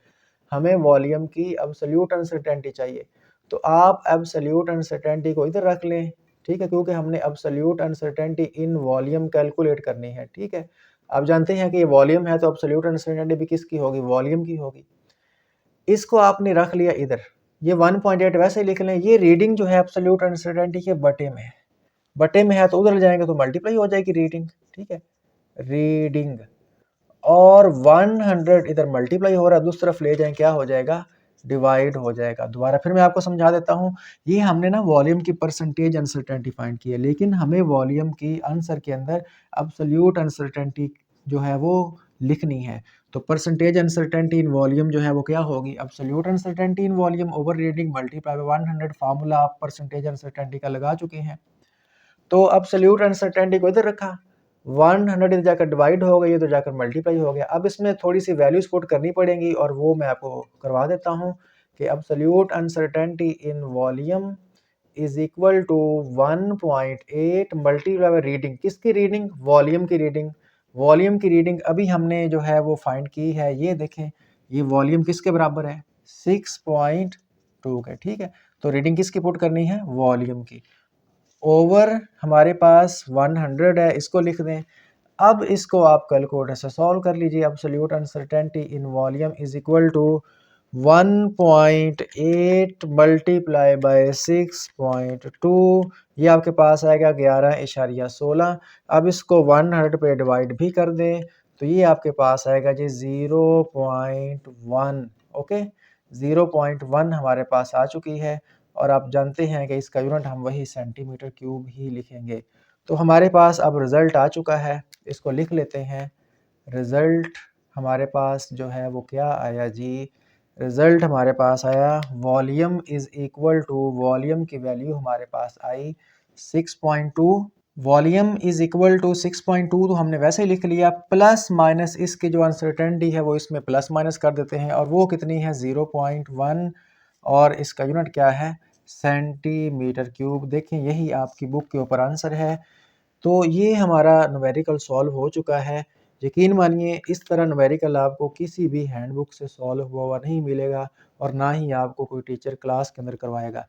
A: हमें वॉल्यूम की एब्सोल्यूट अनसर्टेनिटी चाहिए। तो आप एब्सोल्यूट अनसर्टेनिटी को इधर रख लें, ठीक है, क्योंकि हमने absolute uncertainty in volume calculate करनी है, ठीक है। आप जानते हैं कि ये वॉल्यूम है, तो एब्सोल्यूट अनसर्टेनिटी भी किसकी होगी, वॉल्यूम की होगी। इसको आपने रख लिया इधर, ये 1.8 वैसे लिख लें, ये रीडिंग जो है एब्सोल्यूट अनसर्टेनिटी के बटे में है, बटे में है तो उधर जाएंगे तो मल्टीप्लाई हो जाएगी रीडिंग, ठीक है, रीडिंग, और 100 इधर मल्टीप्लाई हो रहा है, दूसरी तरफ ले जाएं क्या हो जाएगा, डिवाइड हो जाएगा। दोबारा फिर मैं आपको समझा देता हूँ, ये हमने ना वॉल्यूम की परसेंटेज अनसर्टेनिटी फाइंड की है, लेकिन हमें वॉल्यूम की आंसर के अंदर एब्सोल्यूट अनसर्टेनिटी जो है वो लिखनी है। तो परसेंटेज अनसर्टेनिटी इन वॉल्यूम जो है वो क्या होगी, absolute uncertainty in volume over reading multiply by 100। Formula आप परसेंटेज अनसर्टेनिटी का लगा चुके हैं, तो एब्सोल्यूट अनसर्टेनिटी को इधर रखा, 100 इधर जाकर डिवाइड हो गई, इधर जाकर मल्टीप्लाई हो गया। अब इसमें थोड़ी सी वैल्यूज पुट करनी पड़ेंगी और वो मैं आपको करवा देता हूँ कि absolute uncertainty in volume is equal to 1.8 multiply by reading, किसकी रीडिंग, वॉल्यूम की रीडिंग। वॉल्यूम की रीडिंग अभी हमने जो है वो फाइंड की है, ये देखें, ये वॉल्यूम किसके बराबर है, 6.2 के, ठीक है। तो रीडिंग किसकी पुट करनी है, वॉल्यूम की, ओवर हमारे पास 100 है, इसको लिख दें। अब इसको आप कैलकुलेटर से सॉल्व कर लीजिए, absolute uncertainty in volume is equal to 1.8 multiply by 6.2, ये आपके पास आएगा 11.16। अब इसको 100 पे डिवाइड भी कर दें तो ये आपके पास आएगा जी 0.1, ओके, 0.1 हमारे पास आ चुकी है। और आप जानते हैं कि इसका यूनिट हम वही सेंटीमीटर क्यूब ही लिखेंगे। तो हमारे पास अब रिज़ल्ट आ चुका है, इसको लिख लेते हैं। रिज़ल्ट हमारे पास जो है वो क्या आया जी, रिज़ल्ट हमारे पास आया volume is equal to, volume की वैल्यू हमारे पास आई 6.2, वॉल्यूम इज़ इक्वल टू 6.2, तो हमने वैसे ही लिख लिया, प्लस माइनस इसकी जो अनसर्टेनिटी है वो इसमें प्लस माइनस कर देते हैं, और वो कितनी है 0.1, और इसका यूनिट क्या है, सेंटीमीटर क्यूब। देखें यही आपकी बुक के ऊपर आंसर है। तो ये हमारा न्यूमेरिकल सॉल्व हो चुका है। यकीन मानिए इस तरह न्यूमेरिकल आपको किसी भी हैंडबुक से सॉल्व हुआ नहीं मिलेगा, और ना ही आपको कोई टीचर क्लास के अंदर करवाएगा।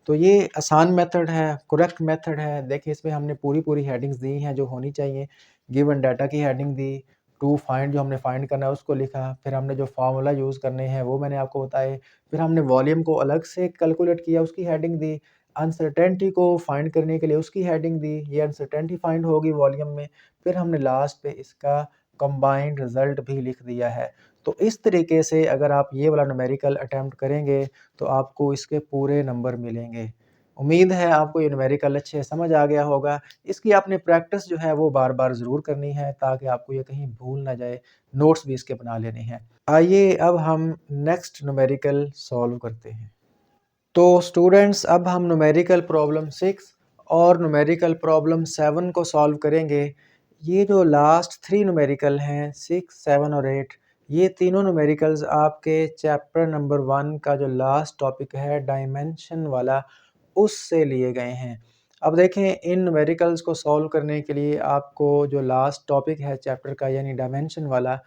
A: तो ये आसान मेथड है, करेक्ट मेथड है। देखिए इसमें हमने पूरी हेडिंग्स दी हैं जो होनी चाहिए। गिवन डाटा की हेडिंग दी, टू फाइंड जो हमने फाइंड करना है उसको लिखा, फिर हमने जो फार्मूला यूज़ करने हैं वो मैंने आपको बताए, फिर हमने वॉल्यूम को अलग से कैलकुलेट किया, उसकी हेडिंग दी, अनसर्टेनिटी को फाइंड करने के लिए उसकी हेडिंग दी, ये अनसर्टेनिटी फाइंड होगी वॉल्यूम में, फिर हमने लास्ट पे इसका कंबाइंड रिजल्ट भी लिख दिया है। तो इस तरीके से अगर आप ये वाला न्यूमेरिकल अटैम्प्ट करेंगे तो आपको इसके पूरे नंबर मिलेंगे। उम्मीद है आपको ये न्यूमेरिकल अच्छे से समझ आ गया होगा। इसकी आपने प्रैक्टिस जो है वो बार बार ज़रूर करनी है, ताकि आपको ये कहीं भूल ना जाए। नोट्स भी इसके बना लेने हैं। आइए अब हम नेक्स्ट न्यूमेरिकल सॉल्व करते हैं। तो स्टूडेंट्स अब हम न्यूमेरिकल प्रॉब्लम 6 और न्यूमेरिकल प्रॉब्लम 7 को सॉल्व करेंगे। ये जो लास्ट 3 न्यूमेरिकल हैं 6, 7 और 8, ये तीनों न्यूमेरिकल्स आपके चैप्टर नंबर 1 का जो लास्ट टॉपिक है डायमेंशन वाला, उससे लिए गए हैं। अब देखें इन न्यूमेरिकल्स को सॉल्व करने के लिए आपको जो लास्ट टॉपिक है चैप्टर का यानी डायमेंशन वाला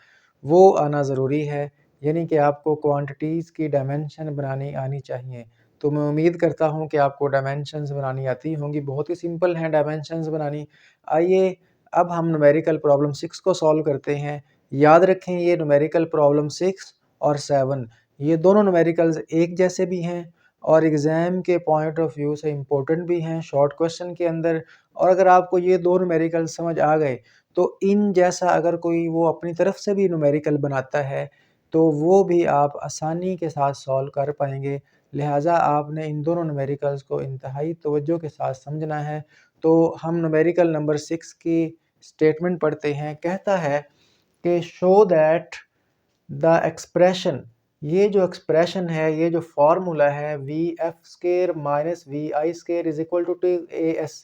A: वो आना ज़रूरी है, यानी कि आपको क्वांटिटीज़ की डायमेंशन बनानी आनी चाहिए। तो मैं उम्मीद करता हूँ कि आपको डायमेंशंस बनानी आती होंगी, बहुत ही सिंपल हैं डायमेंशंस बनानी। आइए अब हम न्यूमेरिकल प्रॉब्लम 6 को सॉल्व करते हैं। याद रखें ये न्यूमेरिकल प्रॉब्लम 6 और 7 ये दोनों न्यूमेरिकल्स एक जैसे भी हैं और एग्ज़ाम के पॉइंट ऑफ व्यू से इम्पोर्टेंट भी हैं शॉर्ट क्वेश्चन के अंदर। और अगर आपको ये दो न्यूमेरिकल समझ आ गए तो इन जैसा अगर कोई वो अपनी तरफ से भी न्यूमेरिकल बनाता है तो वो भी आप आसानी के साथ सॉल्व कर पाएंगे। लिहाजा आपने इन दोनों न्यूमेरिकल्स को इंतहाई तवज्जो के साथ समझना है। तो हम न्यूमेरिकल नंबर 6 की स्टेटमेंट पढ़ते हैं। कहता है कि शो दैट द एक्सप्रेशन, ये जो एक्सप्रेशन है, ये जो फार्मूला है v f square minus v i square is equal to a s,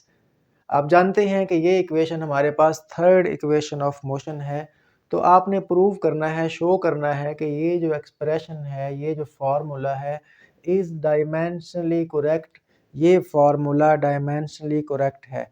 A: आप जानते हैं कि ये इक्वेशन हमारे पास थर्ड इक्वेशन ऑफ मोशन है। तो आपने प्रूव करना है, शो करना है कि ये जो एक्सप्रेशन है, ये जो फार्मूला है इज़ डायमेंशनली करेक्ट, ये फार्मूला डायमेंशनली करेक्ट है।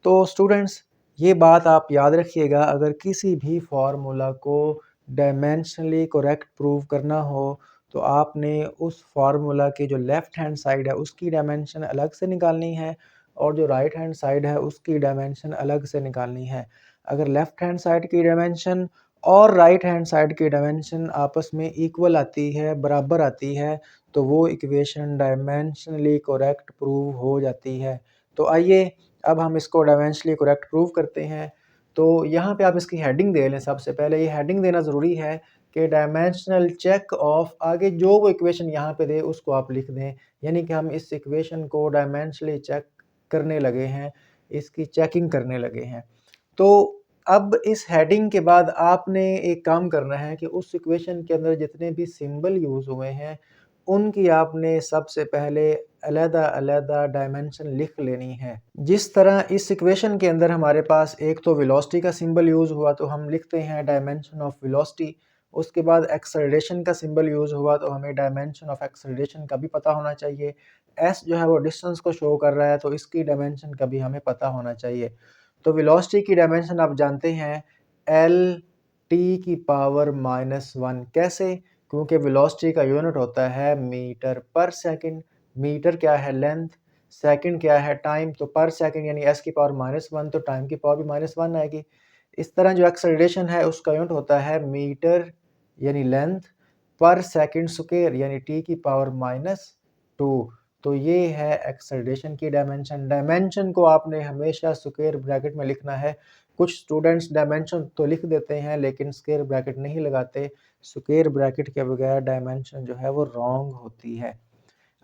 A: तो स्टूडेंट्स ये बात आप याद रखिएगा, अगर किसी भी फार्मूला को डायमेंशनली करेक्ट प्रूव करना हो तो आपने उस फार्मूला की जो लेफ़्ट हैंड साइड है उसकी डायमेंशन अलग से निकालनी है और जो राइट हैंड साइड है उसकी डायमेंशन अलग से निकालनी है। अगर लेफ़्ट हैंड साइड की डायमेंशन और राइट हैंड साइड की डायमेंशन आपस में इक्वल आती है, बराबर आती है, तो वो इक्वेशन डायमेंशनली करेक्ट प्रूव हो जाती है। तो आइए अब हम इसको डायमेंशनली करेक्ट प्रूव करते हैं। तो यहाँ पे आप इसकी हेडिंग दे लें। सबसे पहले ये हेडिंग देना ज़रूरी है कि डायमेंशनल चेक ऑफ, आगे जो वो इक्वेशन यहाँ पे दे उसको आप लिख दें, यानी कि हम इस इक्वेशन को डायमेंशनली चेक करने लगे हैं, इसकी चेकिंग करने लगे हैं। तो अब इस हेडिंग के बाद आपने एक काम करना है कि उस इक्वेशन के अंदर जितने भी सिंबल यूज़ हुए हैं उनकी आपने सबसे पहले अलग-अलग डायमेंशन लिख लेनी है। जिस तरह इस इक्वेशन के अंदर हमारे पास एक तो वेलोसिटी का सिंबल यूज़ हुआ तो हम लिखते हैं डायमेंशन ऑफ वेलोसिटी। उसके बाद एक्सेलरेशन का सिंबल यूज़ हुआ तो हमें डायमेंशन ऑफ एक्सेलरेशन का भी पता होना चाहिए। एस जो है वो डिस्टेंस को शो कर रहा है तो इसकी डायमेंशन का भी हमें पता होना चाहिए। तो वेलोसिटी की डायमेंशन आप जानते हैं एल टी की पावर -1। कैसे? क्योंकि वेलोसिटी का यूनिट होता है मीटर पर सेकंड। मीटर क्या है? लेंथ। सेकंड क्या है? टाइम। तो पर सेकंड यानी एस की पावर -1 तो टाइम की पावर भी -1 आएगी। इस तरह जो एक्सेलरेशन है उसका यूनिट होता है मीटर यानी लेंथ पर सेकंड स्क्वायर यानी टी की पावर -2। तो ये है एक्सेलरेशन की डायमेंशन। डायमेंशन को आपने हमेशा स्क्वायर ब्रैकेट में लिखना है। कुछ स्टूडेंट्स डायमेंशन तो लिख देते हैं लेकिन स्क्वायर ब्रैकेट नहीं लगाते। स्क्वायर ब्रैकेट के बगैर डायमेंशन जो है वो रॉन्ग होती है।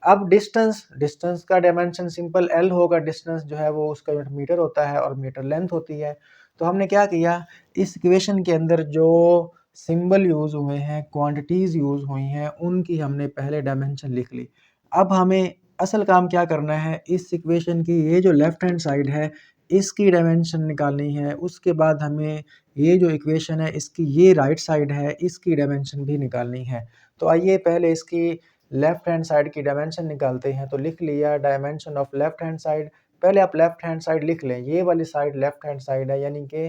A: अब डिस्टेंस, डिस्टेंस का डायमेंशन सिंपल एल होगा। डिस्टेंस जो है वो उसका यूनिट मीटर होता है और मीटर लेंथ होती है। तो हमने क्या किया, इस इक्वेशन के अंदर जो सिंबल यूज़ हुए हैं, क्वांटिटीज़ यूज़ हुई हैं, उनकी हमने पहले डायमेंशन लिख ली। अब हमें असल काम क्या करना है, इस इक्वेशन की ये जो लेफ़्ट हैंड साइड है इसकी डायमेंशन निकालनी है। उसके बाद हमें ये जो इक्वेशन है इसकी ये राइट साइड है इसकी डायमेंशन भी निकालनी है। तो आइए पहले इसकी लेफ्ट हैंड साइड की डायमेंशन निकालते हैं। तो लिख लिया dimension of left hand side. पहले आप लेफ्ट हैंड साइड लिख लें, ये वाली साइड लेफ्ट हैंड साइड है यानी कि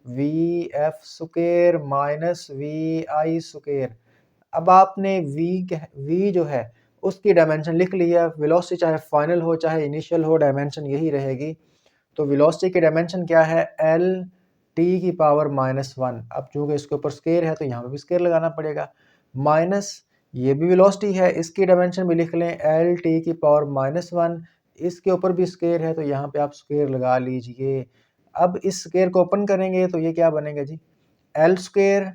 A: v f square minus v i square. अब आपने वी जो है उसकी डायमेंशन लिख लिया। वेलोसिटी चाहे फाइनल हो चाहे इनिशियल हो डायमेंशन यही रहेगी। तो वेलोसिटी की डायमेंशन क्या है? एल टी की पावर -1। अब चूँकि इसके ऊपर स्क्वायर है तो यहाँ पे भी स्क्वायर लगाना पड़ेगा। माइनस ये भी वेलोसिटी है, इसकी डायमेंशन भी लिख लें एल टी की पावर -1। इसके ऊपर भी स्क्वायर है तो यहाँ पे आप स्क्वायर लगा लीजिए। अब इस स्क्वायर को ओपन करेंगे तो ये क्या बनेगा जी? एल स्क्वायर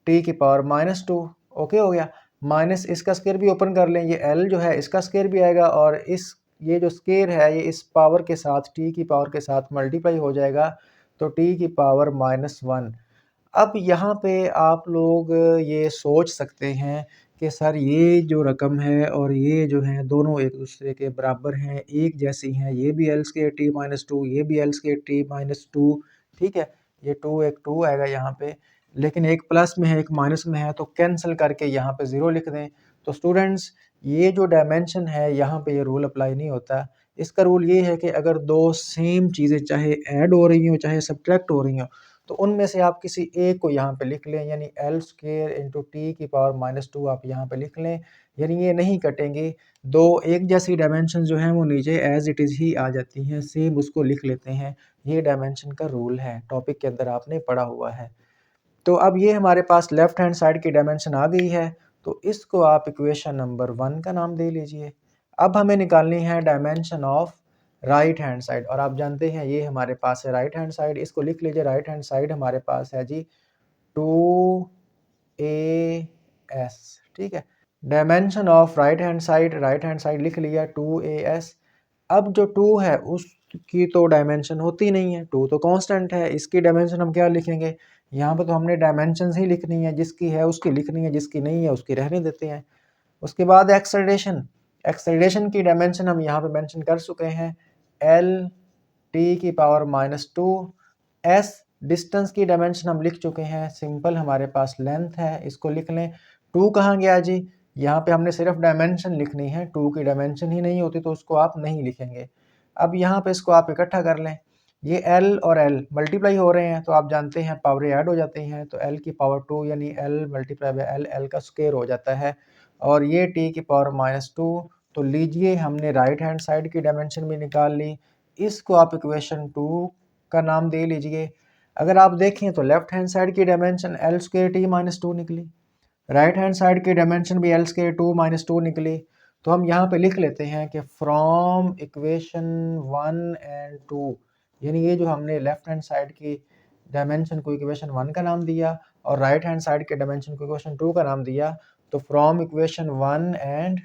A: टी की पावर -2। ओके हो गया। माइनस इसका स्क्वायर भी ओपन कर लें, ये एल जो है इसका स्क्वायर भी आएगा और इस ये जो स्क्वायर है ये इस पावर के साथ टी की पावर के साथ मल्टीप्लाई हो जाएगा तो टी की पावर -1। अब यहाँ पे आप लोग ये सोच सकते हैं कि सर ये जो रकम है और ये जो है दोनों एक दूसरे के बराबर हैं, एक जैसी हैं, ये भी एल स्क्वायर टी -2 ये भी एल स्क्वायर टी -2। ठीक है, ये 2 एक 2 आएगा यहाँ पे, लेकिन एक प्लस में है एक माइनस में है तो कैंसिल करके यहाँ पे 0 लिख दें। तो स्टूडेंट्स ये जो डायमेंशन है यहाँ पे ये रूल अप्लाई नहीं होता। इसका रूल ये है कि अगर दो सेम चीज़ें चाहे ऐड हो रही हो चाहे सब्ट्रैक्ट हो रही हो, तो उनमें से आप किसी एक को यहाँ पे लिख लें, यानी एल स्क्वायर इंटू टी की पावर -2 आप यहाँ पे लिख लें, यानी ये नहीं कटेंगे। दो एक जैसी डायमेंशन जो हैं वो नीचे एज इट इज़ ही आ जाती हैं, सेम उसको लिख लेते हैं। ये डायमेंशन का रूल है, टॉपिक के अंदर आपने पढ़ा हुआ है। तो अब ये हमारे पास लेफ्ट हैंड साइड की डायमेंशन आ गई है, तो इसको आप इक्वेशन नंबर 1 का नाम दे लीजिए। अब हमें निकालनी है dimension of right hand side, और आप जानते हैं ये हमारे पास है राइट हैंड साइड, इसको लिख लीजिए। राइट हैंड साइड हमारे पास है जी 2AS, ठीक है। Dimension of right hand side लिख लिया 2AS। अब जो 2 है उसकी तो डायमेंशन होती नहीं है, 2 तो कांस्टेंट है, इसकी डायमेंशन हम क्या लिखेंगे? यहाँ पे तो हमने डायमेंशंस ही लिखनी है, जिसकी है उसकी लिखनी है, जिसकी नहीं है उसकी रहने देते हैं। उसके बाद एक्सेलरेशन, एक्सेलरेशन की डायमेंशन हम यहाँ पे मेंशन कर चुके हैं, एल टी की पावर -2। एस डिस्टेंस की डायमेंशन हम लिख चुके हैं, सिंपल हमारे पास लेंथ है, इसको लिख लें। 2 कहाँ गया जी? यहाँ पे हमने सिर्फ डायमेंशन लिखनी है, 2 की डायमेंशन ही नहीं होती तो उसको आप नहीं लिखेंगे। अब यहाँ पे इसको आप इकट्ठा कर लें, ये L और L मल्टीप्लाई हो रहे हैं तो आप जानते हैं पावरें ऐड हो जाती हैं, तो L की पावर 2 यानी L multiply by L, L का स्क्वायर हो जाता है, और ये T की पावर -2। तो लीजिए हमने राइट हैंड साइड की डायमेंशन भी निकाल ली, इसको आप इक्वेशन 2 का नाम दे लीजिए। अगर आप देखें तो लेफ्ट हैंड साइड की डायमेंशन L स्क्वायर T -2 निकली, राइट हैंड साइड की डायमेंशन भी L स्क्वायर 2 -2 निकली। तो हम यहाँ पे लिख लेते हैं कि फ्रॉम इक्वेशन 1 एंड 2, यानी ये जो हमने लेफ्ट हैंड साइड की डायमेंशन को इक्वेशन 1 का नाम दिया और राइट हैंड साइड के डायमेंशन को इक्वेशन 2 का नाम दिया, तो फ्रॉम इक्वेशन 1 एंड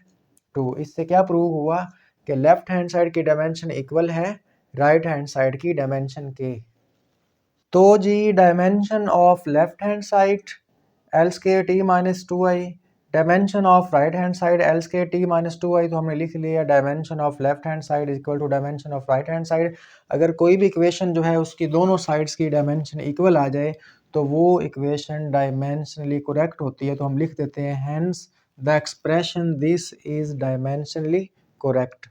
A: 2 इससे क्या प्रूव हुआ कि लेफ्ट हैंड साइड की डायमेंशन इक्वल है राइट हैंड साइड की डायमेंशन के। तो जी dimension of left hand side L square T -2i, dimension of right hand side L square T -2i, तो हमने लिख लिया dimension of left hand side equal to dimension of right hand side. अगर कोई भी इक्वेशन जो है उसकी दोनों साइड्स की डायमेंशन इक्वल आ जाए तो वो इक्वेशन डायमेंशनली करेक्ट होती है, तो हम लिख देते हैं hence the expression this is dimensionally correct.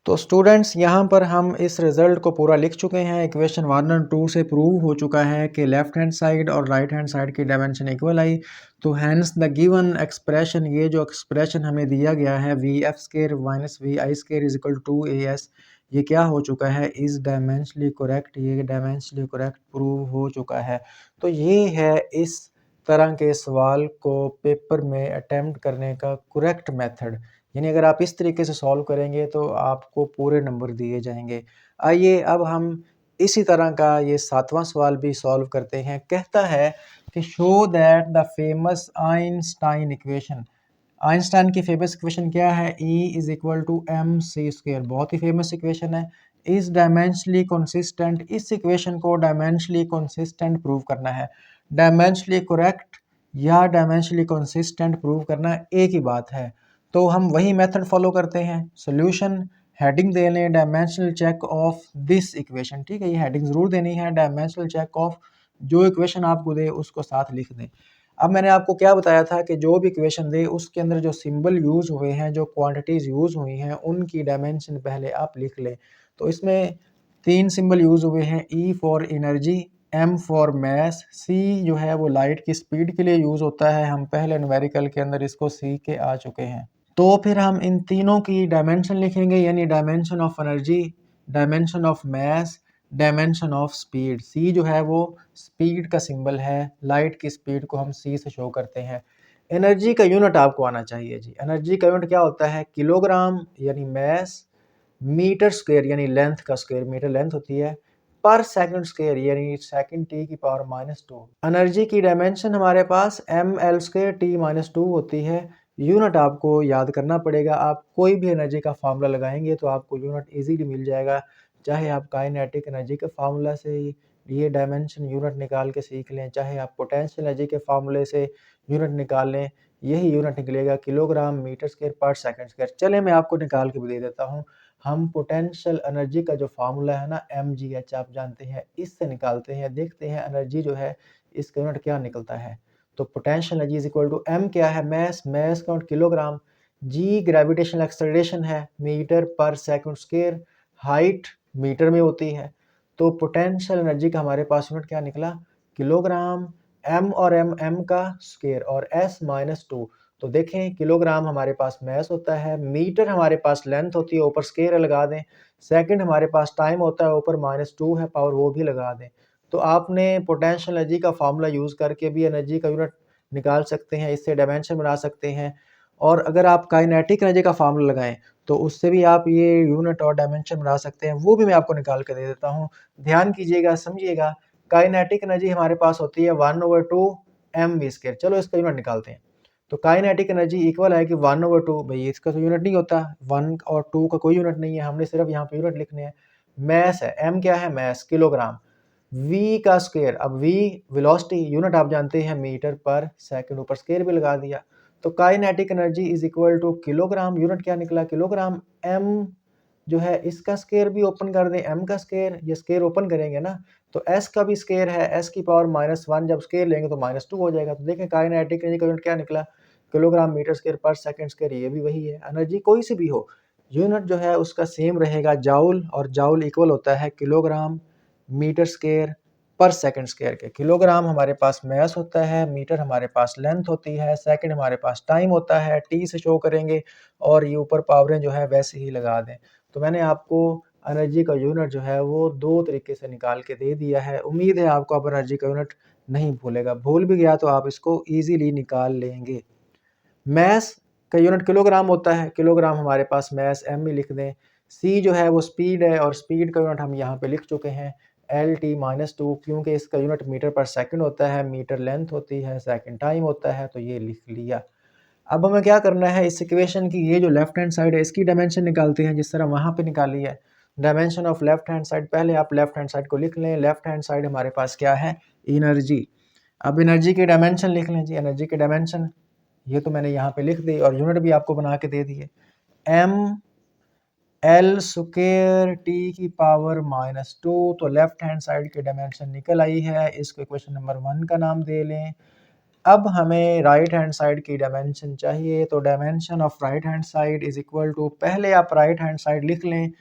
A: तो स्टूडेंट्स यहाँ पर हम इस रिज़ल्ट को पूरा लिख चुके हैं। इक्वेशन 1 और 2 से प्रूव हो चुका है कि लेफ़्ट हैंड साइड और राइट हैंड साइड की डायमेंशन इक्वल आई। तो हैंस द गिवन एक्सप्रेशन, ये जो एक्सप्रेशन हमें दिया गया है VF² - VI² = 2AS, ये क्या हो चुका है? इज़ डायमेंशनली करेक्ट, ये डायमेंशनली करेक्ट प्रूव हो चुका है। तो ये है इस तरह के सवाल को पेपर में अटेम्प्ट करने का करेक्ट मेथड, यानी अगर आप इस तरीके से सॉल्व करेंगे तो आपको पूरे नंबर दिए जाएंगे। आइए अब हम इसी तरह का ये 7वां सवाल भी सॉल्व करते हैं। कहता है कि show that the famous Einstein equation, Einstein की फेमस इक्वेशन क्या है? E = mc², बहुत ही फेमस इक्वेशन है। इस डायमेंशनली कंसिस्टेंट, इस इक्वेशन को डायमेंशनली कंसिस्टेंट प्रूव करना है। डायमेंशनली करेक्ट या डायमेंशनली कंसिस्टेंट प्रूव करना एक ही बात है, तो हम वही मेथड फॉलो करते हैं। सॉल्यूशन हेडिंग दे लें dimensional check of this equation, ठीक है, ये हेडिंग ज़रूर देनी है। डायमेंशनल चेक ऑफ, जो इक्वेशन आपको दे उसको साथ लिख दें। अब मैंने आपको क्या बताया था कि जो भी इक्वेशन दे उसके अंदर जो सिंबल यूज़ हुए हैं, जो क्वांटिटीज़ यूज़ हुई हैं, उनकी डायमेंशन पहले आप लिख लें। तो इसमें 3 सिंबल यूज़ हुए हैं, E for energy, M for mass, C जो है वो लाइट की स्पीड के लिए यूज़ होता है। हम पहले न्यूमेरिकल के अंदर इसको सीख के आ चुके हैं। तो फिर हम इन तीनों की डायमेंशन लिखेंगे, यानी dimension of energy, dimension of mass, dimension of speed. C जो है वो स्पीड का सिंबल है, लाइट की स्पीड को हम सी से शो करते हैं। एनर्जी का यूनिट आपको आना चाहिए जी। एनर्जी का यूनिट क्या होता है? किलोग्राम यानी मास, मीटर स्क्वायर यानी लेंथ का स्क्वायर, मीटर लेंथ होती है, पर सेकंड स्क्वायर यानी सेकंड t की पावर -2। एनर्जी की डायमेंशन हमारे पास ml² t -2 होती है। यूनिट आपको याद करना पड़ेगा। आप कोई भी एनर्जी का फार्मूला लगाएंगे तो आपको यूनिट इजीली मिल जाएगा, चाहे आप काइनेटिक एनर्जी के फार्मूला से ये डायमेंशन यूनिट निकाल के सीख लें, चाहे आप पोटेंशियल एनर्जी के फार्मूले से यूनिट निकाल लें, यही यूनिट निकलेगा किलोग्राम मीटर स्क्वायर पर सेकंड स्क्वायर। चले मैं आपको निकाल के भी दे देता हूँ। हम पोटेंशियल एनर्जी का जो फार्मूला है ना mgh, आप जानते हैं, इससे निकालते हैं, देखते हैं एनर्जी जो है इसका यूनिट क्या निकलता है। तो potential energy is equal to m क्या है? मैस, मैस का unit kilogram, g gravitational acceleration है, मीटर पर सेकंड स्क्वायर, हाइट मीटर में होती है। तो पोटेंशियल एनर्जी का हमारे पास यूनिट क्या निकला, किलोग्राम। एम और एम का स्क्वायर और एस -2। तो देखें किलोग्राम हमारे पास मैस होता है, मीटर हमारे पास लेंथ होती है, ऊपर स्क्वायर लगा दें। सेकंड हमारे पास टाइम होता है, ऊपर -2 है पावर, वो भी लगा दें। तो आपने पोटेंशियल एनर्जी का फार्मूला यूज़ करके भी एनर्जी का यूनिट निकाल सकते हैं, इससे डायमेंशन बना सकते हैं। और अगर आप काइनेटिक एनर्जी का फार्मूला लगाएं तो उससे भी आप ये यूनिट और डायमेंशन बना सकते हैं, वो भी मैं आपको निकाल कर दे देता हूँ। ध्यान कीजिएगा, समझिएगा। काइनेटिक एनर्जी हमारे पास होती है 1/2 mv²। चलो इसका यूनिट निकालते हैं। तो काइनेटिक एनर्जी इक्वल है कि 1/2, भाई इसका तो यूनिट नहीं होता, 1 और 2 का कोई यूनिट नहीं है, हमने सिर्फ यहाँ पे यूनिट लिखने हैं। मैस है, एम क्या है, मैस किलोग्राम। वी का स्क्वायर, अब वी वेलोसिटी, यूनिट आप जानते हैं मीटर पर सेकंड, ऊपर स्क्वायर भी लगा दिया। तो kinetic energy is equal to kilogram, unit क्या निकला किलोग्राम। एम जो है इसका स्क्वायर भी ओपन कर दें, एम का स्क्वायर, ये स्क्वायर ओपन करेंगे ना तो एस का भी स्क्वायर है, एस की पावर -1, जब स्क्वायर लेंगे तो -2 हो जाएगा। तो देखें काइनेटिक एनर्जी का यूनिट क्या निकला, किलोग्राम मीटर स्क्वायर पर सेकंड स्क्वायर, ये भी वही है। एनर्जी कोई सी भी हो, यूनिट जो है उसका सेम रहेगा जाउल, और जाउल इक्वल होता है किलोग्राम मीटर स्क्वायर पर सेकंड स्क्वायर के। किलोग्राम हमारे पास मैस होता है, मीटर हमारे पास लेंथ होती है, सेकंड हमारे पास टाइम होता है, टी से शो करेंगे, और ये ऊपर पावरें जो है वैसे ही लगा दें। तो मैंने आपको एनर्जी का यूनिट जो है वो 2 तरीके से निकाल के दे दिया है। उम्मीद है आपको अब एनर्जी का यूनिट नहीं भूलेगा, भूल भी गया तो आप इसको ईजिली निकाल लेंगे। मैस का यूनिट किलोग्राम होता है, किलोग्राम हमारे पास मैस एम ही लिख दें। सी जो है वो स्पीड है, और स्पीड का यूनिट हम यहाँ पे लिख चुके हैं LT-2, क्योंकि इसका यूनिट मीटर पर सेकंड होता है, मीटर लेंथ होती है, सेकंड टाइम होता है, तो ये लिख लिया। अब हमें क्या करना है, इस इक्वेशन की ये जो लेफ्ट हैंड साइड है इसकी डायमेंशन निकालते हैं, जिस तरह वहाँ पे निकाली है। Dimension of left hand side, पहले आप लेफ्ट हैंड साइड को लिख लें। लेफ्ट हैंड साइड हमारे पास क्या है, एनर्जी। अब एनर्जी की डायमेंशन लिख लें जी, एनर्जी की डायमेंशन ये तो मैंने यहाँ पे लिख दी, और यूनिट भी आपको बना के दे दिए। एम एल स्क्वायर टी की पावर -2। तो लेफ्ट हैंड साइड की डायमेंशन निकल आई है, इसको इक्वेशन नंबर 1 का नाम दे लें। अब हमें राइट हैंड साइड की डायमेंशन चाहिए, तो dimension of right hand side is equal to, पहले आप राइट हैंड साइड लिख लें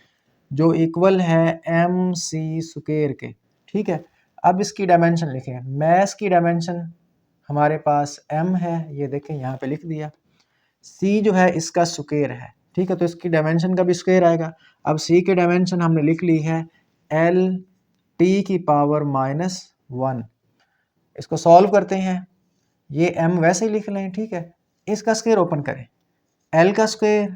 A: जो इक्वल है एम सी स्क्वायर के, ठीक है। अब इसकी डायमेंशन लिखें, मैस की डायमेंशन हमारे पास m है, ये देखें यहाँ पे लिख दिया। c जो है इसका स्क्वायर है, ठीक है, तो इसकी डायमेंशन का भी स्क्वायर आएगा। अब c की डायमेंशन हमने लिख ली है l t की पावर -1। इसको सॉल्व करते हैं, ये m वैसे ही लिख लें, ठीक है। इसका स्क्वायर ओपन करें, l का स्क्वायर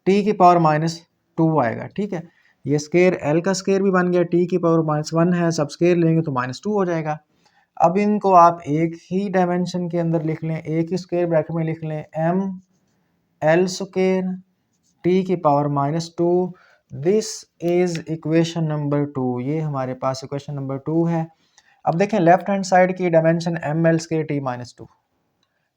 A: t की पावर -2 आएगा, ठीक है। ये स्क्वायर l का स्क्वायर भी बन गया, t की पावर -1 है, सब स्क्वायर लेंगे तो -2 हो जाएगा। अब इनको आप एक ही डायमेंशन के अंदर लिख लें, एक ही स्क्वायर ब्रैकेट में लिख लें, एम एल स्क्वायर टी की power -2। This is equation number 2, ये हमारे पास इक्वेशन नंबर 2 है। अब देखें लेफ्ट हैंड साइड की dimension M L square T -2,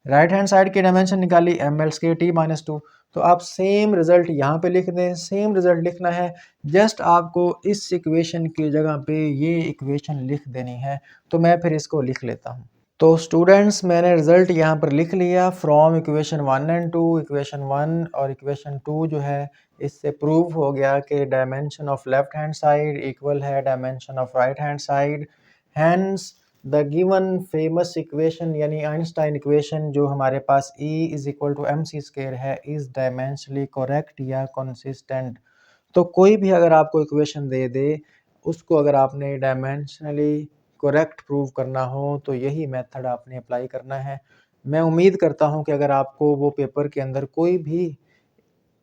A: right hand side की डायमेंशन निकाली एम एल स्क्वायर टी -2। तो आप सेम रिजल्ट यहाँ पे लिख दें, सेम रिजल्ट लिखना है, जस्ट आपको इस इक्वेशन की जगह पे ये इक्वेशन लिख देनी है। तो मैं फिर इसको लिख लेता हूँ। तो स्टूडेंट्स मैंने रिजल्ट यहाँ पर लिख लिया, फ्रॉम इक्वेशन 1 एंड 2। इक्वेशन 1 और इक्वेशन 2 जो है इससे प्रूव हो गया कि dimension of left hand side equal है dimension of right hand side. Hence the given famous equation यानी आइंस्टाइन इक्वेशन जो हमारे पास E is equal to mc² है, इज डायमेंशनली करेक्ट या कंसिस्टेंट। तो कोई भी अगर आपको इक्वेशन दे दे, उसको अगर आपने डायमेंशनली करेक्ट प्रूव करना हो तो यही मेथड आपने अप्लाई करना है। मैं उम्मीद करता हूं कि अगर आपको वो पेपर के अंदर कोई भी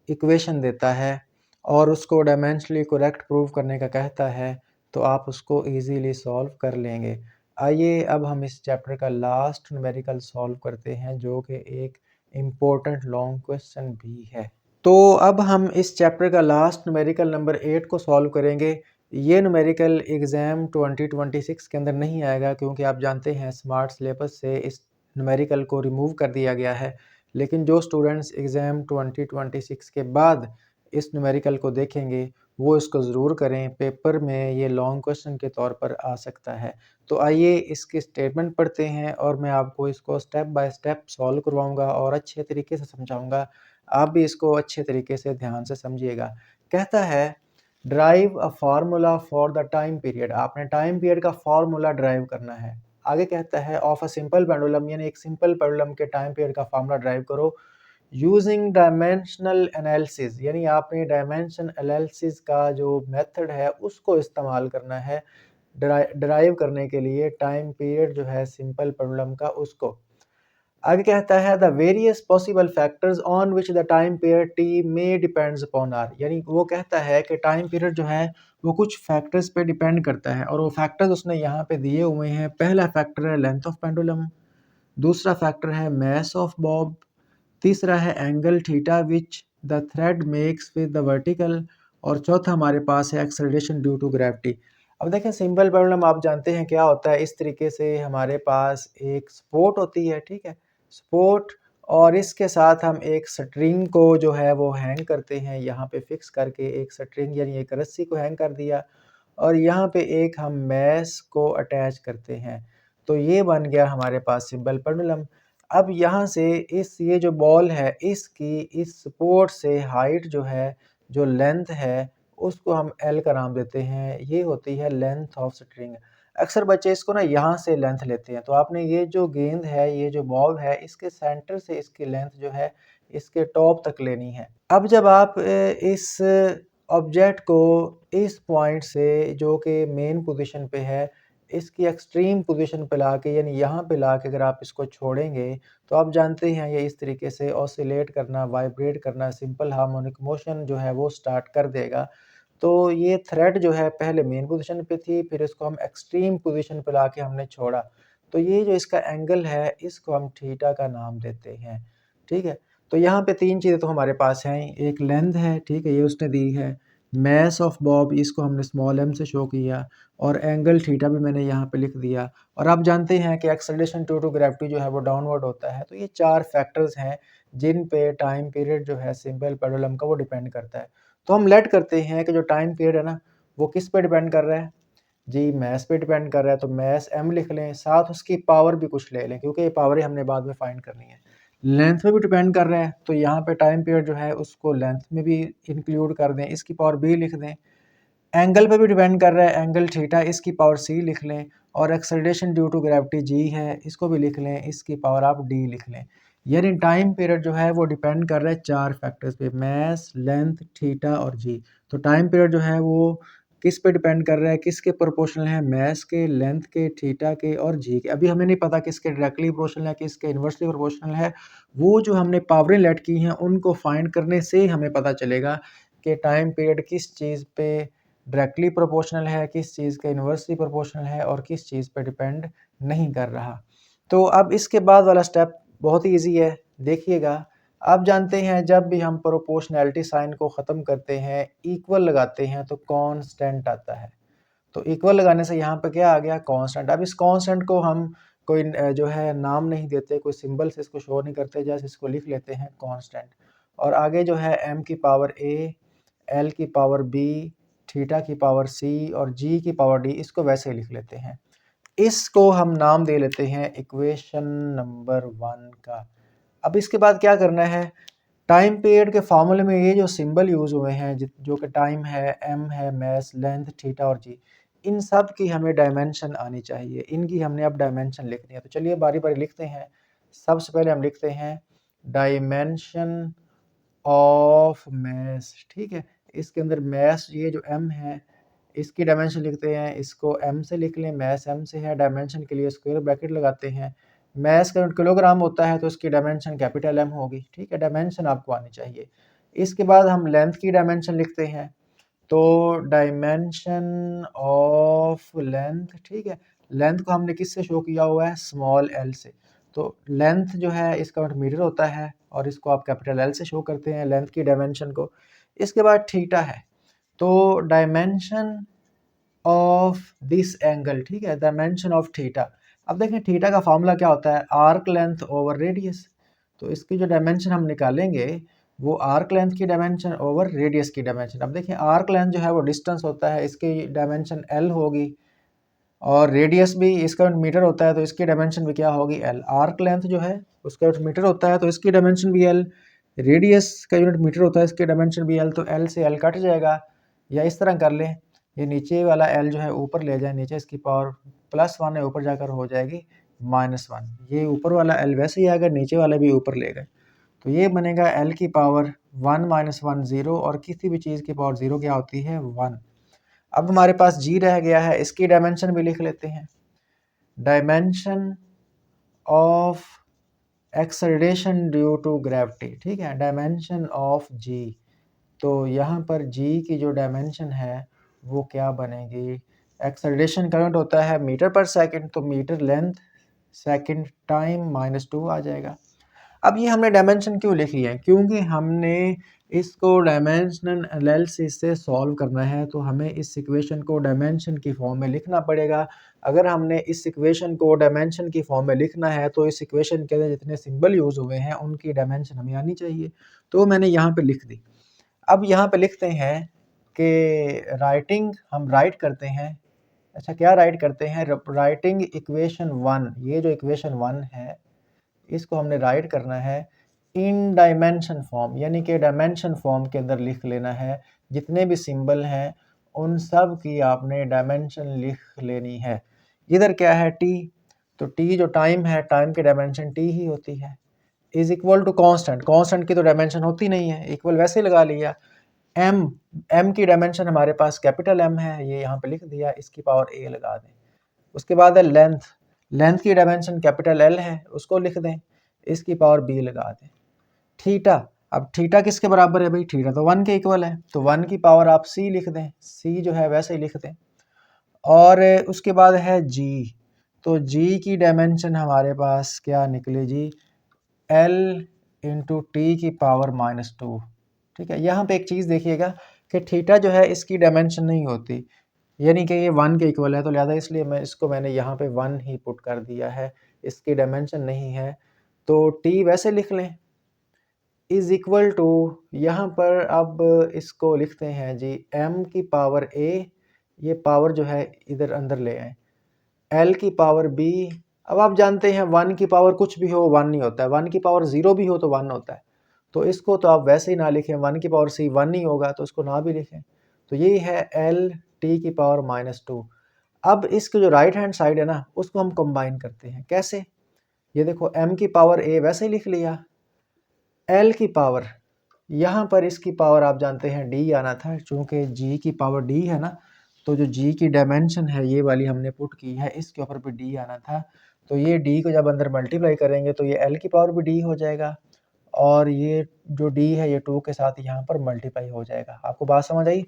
A: इक्वेशन देता है और उसको डायमेंशनली करेक्ट प्रूव करने का कहता है तो आप उसको इजीली सॉल्व कर लेंगे। आइए अब हम इस चैप्टर का लास्ट न्यूमेरिकल सॉल्व करते हैं, जो कि एक इम्पोर्टेंट लॉन्ग क्वेश्चन भी है। तो अब हम इस चैप्टर का लास्ट न्यूमेरिकल नंबर 8 को सॉल्व करेंगे। ये न्यूमेरिकल एग्ज़ाम 2026 के अंदर नहीं आएगा, क्योंकि आप जानते हैं स्मार्ट सिलेबस से इस न्यूमेरिकल को रिमूव कर दिया गया है। लेकिन जो स्टूडेंट्स एग्ज़ाम 2026 के बाद इस न्यूमेरिकल को देखेंगे वो इसको ज़रूर करें, पेपर में ये लॉन्ग क्वेश्चन के तौर पर आ सकता है। तो आइए इसकी स्टेटमेंट पढ़ते हैं और मैं आपको इसको स्टेप बाय स्टेप सॉल्व करवाऊँगा और अच्छे तरीके से समझाऊँगा। आप भी इसको अच्छे तरीके से ध्यान से समझिएगा। कहता है drive a formula for the time period, आपने टाइम पीरियड का फार्मूला ड्राइव करना है। आगे कहता है ऑफ अ सिंपल पेंडुलम, यानी एक सिंपल पेंडुलम के टाइम पीरियड का फार्मूला ड्राइव करो यूजिंग डायमेंशनल एनालिसिस, यानी आपने डायमेंशन एनालिसिस का जो मेथड है उसको इस्तेमाल करना है ड्राइव करने के लिए टाइम पीरियड जो है सिंपल पेंडुलम का उसको। आगे कहता है the various possible factors on which the time period T may depends upon are, यानी वो कहता है कि टाइम पीरियड जो है वो कुछ फैक्टर्स पे डिपेंड करता है और वो फैक्टर्स उसने यहाँ पे दिए हुए हैं। पहला फैक्टर है लेंथ ऑफ पेंडुलम, दूसरा फैक्टर है मैस ऑफ बॉब, तीसरा है angle theta which the thread makes with the vertical, और चौथा हमारे पास है एक्सेलरेशन ड्यू टू ग्रेविटी। अब देखें सिंपल पेंडुलम आप जानते हैं क्या होता है। इस तरीके से हमारे पास एक सपोर्ट होती है, ठीक है, सपोर्ट, और इसके साथ हम एक स्ट्रिंग को जो है वो हैंग करते हैं यहाँ पे फिक्स करके, एक स्ट्रिंग यानी एक रस्सी को हैंग कर दिया और यहाँ पे एक हम मैस को अटैच करते हैं। तो ये बन गया हमारे पास सिंपल पेंडुलम। अब यहाँ से इस ये जो बॉल है इसकी इस सपोर्ट से हाइट जो है, जो लेंथ है, उसको हम एल का नाम देते हैं। ये होती है लेंथ ऑफ स्ट्रिंग। अक्सर बच्चे इसको ना यहाँ से लेंथ लेते हैं, तो आपने ये जो गेंद है, ये जो बॉल है, इसके सेंटर से इसकी लेंथ जो है इसके टॉप तक लेनी है। अब जब आप इस ऑब्जेक्ट को इस पॉइंट से जो कि मेन पोजीशन पे है इसकी एक्सट्रीम पोजीशन पे लाके, यानी यहाँ पे लाके अगर आप इसको छोड़ेंगे तो आप जानते हैं ये इस तरीके से ऑसिलेट करना, वाइब्रेट करना, सिंपल हार्मोनिक मोशन जो है वो स्टार्ट कर देगा। तो ये थ्रेड जो है पहले मेन पोजीशन पे थी, फिर इसको हम एक्सट्रीम पोजीशन पे लाके हमने छोड़ा। तो ये जो इसका एंगल है इसको हम थीटा का नाम देते हैं, ठीक है। तो यहाँ पे तीन चीज़ें तो हमारे पास हैं, एक लेंथ है, ठीक है, ये उसने दी है, मैस ऑफ बॉब इसको हमने स्मॉल एम से शो किया, और एंगल थीटा भी मैंने यहाँ पे लिख दिया। और आप जानते हैं कि एक्सेलरेशन ड्यू टू ग्रेविटी जो है वो डाउनवर्ड होता है। तो ये चार फैक्टर्स हैं जिन पे टाइम पीरियड जो है सिंपल पेंडुलम का वो डिपेंड करता है। तो हम लेट करते हैं कि जो टाइम पीरियड है ना वो किस पे डिपेंड कर रहा है जी, मैस पे डिपेंड कर रहा है। तो मैस एम लिख लें, साथ उसकी पावर भी कुछ ले लें क्योंकि ये पावर ही हमने बाद में फाइंड करनी है। लेंथ पे भी डिपेंड कर रहा है, तो यहाँ पे टाइम पीरियड जो है उसको लेंथ में भी इंक्लूड कर दें, इसकी पावर बी लिख दें। एंगल पे भी डिपेंड कर रहा है, एंगल थीटा, इसकी पावर सी लिख लें। और acceleration due to gravity G है, इसको भी लिख लें, इसकी पावर आप डी लिख लें। यानी टाइम पीरियड जो है वो डिपेंड कर रहा है चार फैक्टर्स पे, मैस, लेंथ, थीटा और जी। तो टाइम पीरियड जो है वो किस पे डिपेंड कर रहा है, किसके प्रोपोर्शनल है, मैस के, लेंथ के, थीटा के और जी के। अभी हमें नहीं पता किसके डायरेक्टली प्रोपोर्शनल है, किसके इन्वर्सली प्रोपोर्शनल है। वो जो हमने पावरें लेट की हैं उनको फाइंड करने से हमें पता चलेगा कि टाइम पीरियड किस चीज़ पे डायरेक्टली प्रोपोर्शनल है, किस चीज़ का इन्वर्सली प्रोपोर्शनल है और किस चीज़ पे डिपेंड नहीं कर रहा। तो अब इसके बाद वाला स्टेप बहुत ही ईजी है, देखिएगा। आप जानते हैं जब भी हम प्रोपोर्शनैलिटी साइन को ख़त्म करते हैं, इक्वल लगाते हैं तो कांस्टेंट आता है। तो इक्वल लगाने से यहाँ पे क्या आ गया, कांस्टेंट। अब इस कांस्टेंट को हम कोई जो है नाम नहीं देते, कोई सिंबल से इसको शो नहीं करते, जैसे इसको लिख लेते हैं कांस्टेंट। और आगे जो है m की पावर a, l की पावर b, थीटा की पावर c और g की पावर d, इसको वैसे ही लिख लेते हैं। इसको हम नाम दे लेते हैं इक्वेशन नंबर 1 का। अब इसके बाद क्या करना है, टाइम पीरियड के फार्मूले में ये जो सिंबल यूज़ हुए हैं जो कि टाइम है, एम है, मैस, लेंथ, थीटा और जी, इन सब की हमें डायमेंशन आनी चाहिए। इनकी हमने अब डायमेंशन लिखनी है। तो चलिए बारी बारी लिखते हैं। सबसे पहले हम लिखते हैं डायमेंशन ऑफ मैस, ठीक है। इसके अंदर मैस, ये जो एम है इसकी डायमेंशन लिखते हैं, इसको एम से लिख लें, मैस एम से है, डायमेंशन के लिए स्क्वायर ब्रैकेट लगाते हैं। मैस का किलोग्राम होता है तो इसकी डायमेंशन कैपिटल एम होगी, ठीक है, डायमेंशन आपको आनी चाहिए। इसके बाद हम लेंथ की डायमेंशन लिखते हैं, तो डायमेंशन ऑफ लेंथ, ठीक है। लेंथ को हमने किससे शो किया हुआ है, स्मॉल एल से। तो लेंथ जो है इसका मीटर होता है और इसको आप कैपिटल एल से शो करते हैं लेंथ की डायमेंशन को। इसके बाद थीटा है, तो डायमेंशन ऑफ दिस एंगल, ठीक है, डायमेंशन ऑफ थीटा। अब देखें थीटा का फार्मूला क्या होता है, आर्क लेंथ ओवर रेडियस। तो इसकी जो डायमेंशन हम निकालेंगे वो आर्क लेंथ की डायमेंशन ओवर रेडियस की डायमेंशन। अब देखिए आर्क लेंथ जो है वो डिस्टेंस होता है, इसकी डायमेंशन एल होगी, और रेडियस भी इसका मीटर होता है तो इसकी डायमेंशन भी क्या होगी एल। आर्क लेंथ जो है उसका मीटर होता है तो इसकी डायमेंशन भी एल, रेडियस का यूनिट मीटर होता है इसकी डायमेंशन भी एल, तो एल से एल कट जाएगा। या इस तरह कर लें, ये नीचे वाला एल जो है ऊपर ले जाए, नीचे इसकी पावर +1 है, ऊपर जाकर हो जाएगी -1। ये ऊपर वाला एल वैसे ही आएगा, नीचे वाला भी ऊपर ले गए, तो ये बनेगा एल की पावर 1 - 1 0, और किसी भी चीज़ की पावर 0 क्या होती है 1। अब हमारे पास जी रह गया है, इसकी डायमेंशन भी लिख लेते हैं। Dimension of acceleration due to gravity, ठीक है, डायमेंशन ऑफ जी। तो यहाँ पर जी की जो डायमेंशन है वो क्या बनेगी, एक्सेलरेशन करंट होता है मीटर पर सेकंड, तो मीटर लेंथ सेकंड टाइम -2 आ जाएगा। अब ये हमने डायमेंशन क्यों लिखी है, क्योंकि हमने इसको डायमेंशनल एनालिसिस से सॉल्व करना है, तो हमें इस इक्वेशन को डायमेंशन की फॉर्म में लिखना पड़ेगा। अगर हमने इस इक्वेशन को डायमेंशन की फॉर्म में लिखना है तो इस इक्वेशन के अंदर जितने सिंबल यूज़ हुए हैं उनकी डायमेंशन हमें आनी चाहिए, तो मैंने यहाँ पे लिख दी। अब यहाँ पे लिखते हैं कि राइटिंग हम राइट करते हैं। अच्छा क्या राइट करते हैं, राइटिंग इक्वेशन 1, ये जो इक्वेशन 1 है इसको हमने राइट करना है इन डायमेंशन फॉर्म, यानी कि डायमेंशन फॉर्म के अंदर लिख लेना है। जितने भी सिंबल हैं उन सब की आपने डायमेंशन लिख लेनी है। इधर क्या है टी, तो टी जो टाइम है, टाइम की डायमेंशन टी ही होती है, is equal to constant, constant की तो डायमेंशन होती नहीं है, इक्वल वैसे ही लगा लिया। एम, एम की डायमेंशन हमारे पास कैपिटल एम है, ये यहाँ पे लिख दिया, इसकी पावर ए लगा दें। उसके बाद है लेंथ, लेंथ की डायमेंशन कैपिटल एल है, उसको लिख दें, इसकी पावर बी लगा दें। थीटा, अब थीटा किसके बराबर है भाई, थीटा तो 1 के इक्वल है, तो 1 की पावर आप सी लिख दें, सी जो है वैसे ही लिख दें। और उसके बाद है जी, तो जी की डायमेंशन हमारे पास क्या निकले जी, एल इंटू टी की पावर -2। ठीक है, यहाँ पे एक चीज़ देखिएगा कि थीटा जो है इसकी डायमेंशन नहीं होती, यानी कि ये 1 के इक्वल है, तो लिहाजा इसलिए मैंने यहाँ पे 1 ही पुट कर दिया है, इसकी डायमेंशन नहीं है, तो टी वैसे लिख लें इज इक्वल टू, यहाँ पर अब इसको लिखते हैं जी m की पावर a, ये पावर जो है इधर अंदर ले आए, l की पावर b। अब आप जानते हैं 1 की पावर कुछ भी हो 1 नहीं होता है, 1 की पावर 0 भी हो तो 1 होता है, तो इसको तो आप वैसे ही ना लिखें, 1 की पावर c 1 नहीं होगा तो इसको ना भी लिखें, तो यही है l t की पावर -2। अब इसके जो राइट हैंड साइड है ना उसको हम कंबाइन करते हैं, कैसे, ये देखो m की पावर a वैसे ही लिख लिया, l की पावर, यहाँ पर इसकी पावर आप जानते हैं d आना था, चूँकि g की पावर d है ना, तो जो g की डायमेंशन है ये वाली हमने पुट की है, इसके ऊपर भी d आना था, तो ये d को जब अंदर मल्टीप्लाई करेंगे तो ये l की पावर भी d हो जाएगा, और ये जो d है ये 2 के साथ यहाँ पर मल्टीप्लाई हो जाएगा। आपको बात समझ आई,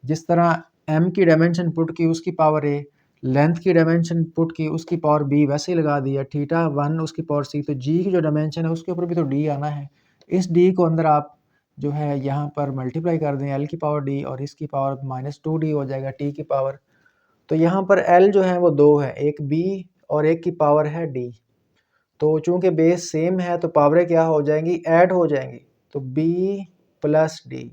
A: जिस तरह m की डायमेंशन पुट की उसकी पावर a, लेंथ की डायमेंशन पुट की उसकी पावर b वैसे ही लगा दिया, थीटा 1 उसकी पावर c, तो g की जो डायमेंशन है उसके ऊपर भी तो d आना है, इस d को अंदर आप जो है यहाँ पर मल्टीप्लाई कर दें, l की पावर d और इसकी पावर -2d हो जाएगा t की पावर, तो यहाँ पर l जो है वो 2 है, एक b और एक की पावर है d, तो चूंकि बेस सेम है तो पावरें क्या हो जाएंगी, ऐड हो जाएंगी, तो b प्लस d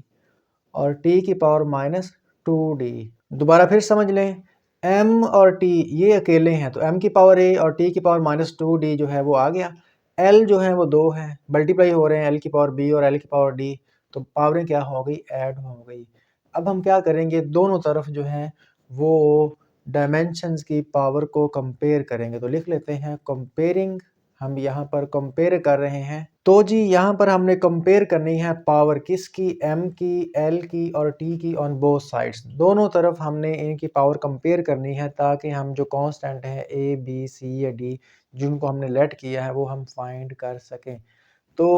A: और t की पावर -2d। दोबारा फिर समझ लें, m और t ये अकेले हैं तो m की पावर a और t की पावर -2d जो है वो आ गया, l जो है वो 2 है, मल्टीप्लाई हो रहे हैं l की पावर b और l की पावर d, तो पावरें क्या हो गई, ऐड हो गई। अब हम क्या करेंगे, दोनों तरफ जो है वो डायमेंशंस की पावर को कंपेयर करेंगे, तो लिख लेते हैं कंपेयरिंग, हम यहाँ पर कंपेयर कर रहे हैं, तो जी यहाँ पर हमने कंपेयर करनी है पावर किसकी, m की, l की और t की ऑन बोथ साइड्स, दोनों तरफ हमने इनकी पावर कंपेयर करनी है ताकि हम जो कांस्टेंट है a b c या d जिनको हमने लेट किया है वो हम फाइंड कर सकें। तो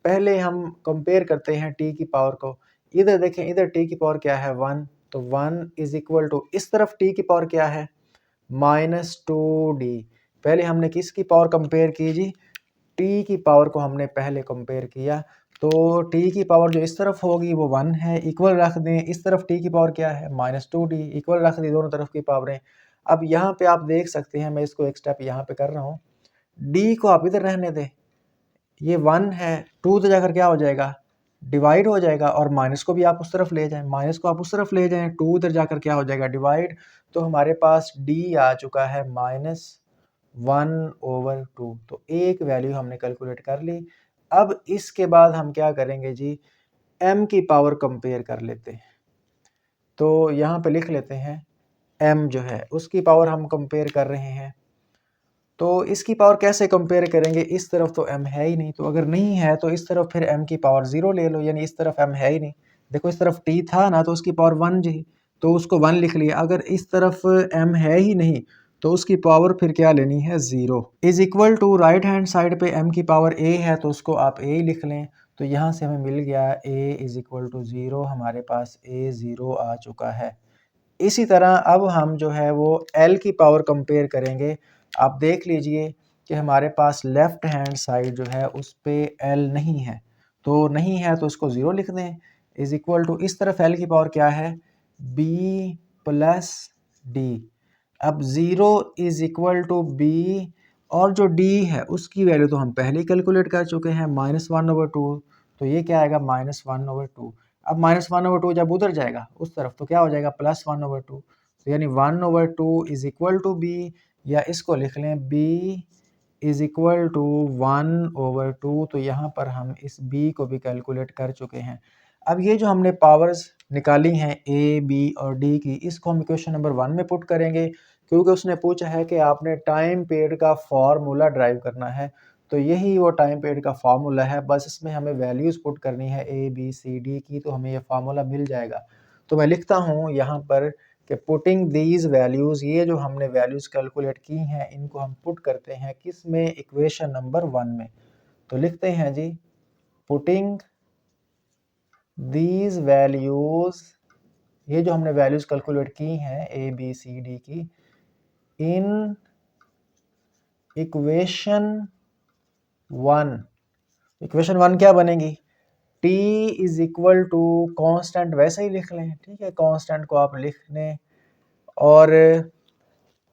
A: पहले हम कंपेयर करते हैं t की पावर को, इधर देखें, इधर t की पावर क्या है 1, तो 1 इज इक्वल टू, इस तरफ t की पावर क्या है -2d। पहले हमने किसकी पावर कंपेयर की जी, t की पावर को हमने पहले कंपेयर किया, तो t की पावर जो इस तरफ होगी वो 1 है, इक्वल रख दें, इस तरफ t की पावर क्या है -2d, इक्वल रख दी दोनों तरफ की पावरें। अब यहाँ पे आप देख सकते हैं, मैं इसको एक स्टेप यहाँ पे कर रहा हूँ, d को आप इधर रहने दें, ये 1 है, 2 तो जाकर क्या हो जाएगा डिवाइड हो जाएगा और माइनस को भी आप उस तरफ ले जाएं, माइनस को आप उस तरफ ले जाएं, 2 उधर जाकर क्या हो जाएगा डिवाइड। तो हमारे पास डी आ चुका है -1/2। तो एक वैल्यू हमने कैलकुलेट कर ली। अब इसके बाद हम क्या करेंगे जी, m की पावर कंपेयर कर लेते हैं। तो यहाँ पे लिख लेते हैं m जो है उसकी पावर हम कंपेयर कर रहे हैं। तो इसकी पावर कैसे कंपेयर करेंगे, इस तरफ तो m है ही नहीं, तो अगर नहीं है तो इस तरफ फिर m की पावर 0 ले लो, यानी इस तरफ m है ही नहीं। देखो इस तरफ t था ना, तो उसकी पावर 1 जी, तो उसको 1 लिख लिया। अगर इस तरफ m है ही नहीं तो उसकी पावर फिर क्या लेनी है, 0 is equal to right hand side पे m की पावर a है तो उसको आप a ही लिख लें। तो यहाँ से हमें मिल गया a इज इक्वल टू 0, हमारे पास a 0 आ चुका है। इसी तरह अब हम जो है वो L की पावर कंपेयर करेंगे। आप देख लीजिए कि हमारे पास लेफ्ट हैंड साइड जो है उस पे L नहीं है, तो नहीं है तो इसको 0 लिख दें। इज इक्वल टू इस तरफ L की पावर क्या है, B प्लस डी। अब 0 इज इक्वल टू B, और जो D है उसकी वैल्यू तो हम पहले ही कैलकुलेट कर चुके हैं, -1/2। तो ये क्या आएगा, -1/2। अब -1/2 जब उधर जाएगा उस तरफ तो क्या हो जाएगा, +1/2। तो यानी 1/2 इज इक्वल टू बी, या इसको लिख लें b इज इक्वल टू 1/2। तो यहाँ पर हम इस b को भी कैलकुलेट कर चुके हैं। अब ये जो हमने पावर्स निकाली हैं a, b और d की, इसको हम इक्वेशन नंबर 1 में पुट करेंगे, क्योंकि उसने पूछा है कि आपने टाइम पीरियड का फॉर्मूला ड्राइव करना है। तो यही वो टाइम पीरियड का फार्मूला है, बस इसमें हमें वैल्यूज़ पुट करनी है ए बी सी डी की, तो हमें ये फार्मूला मिल जाएगा। तो मैं लिखता हूँ यहाँ पर कि पुटिंग दीज वैल्यूज़, ये जो हमने वैल्यूज़ कैलकुलेट की हैं इनको हम पुट करते हैं किस में, इक्वेशन नंबर 1 में। तो लिखते हैं जी, पुटिंग दीज वैल्यूज़, ये जो हमने वैल्यूज़ कैलकुलेट की हैं ए बी सी डी की, इन इक्वेशन 1। इक्वेशन 1 क्या बनेगी, t is equal to constant, वैसे ही लिख लें, ठीक है, कॉन्स्टेंट को आप लिख लें, और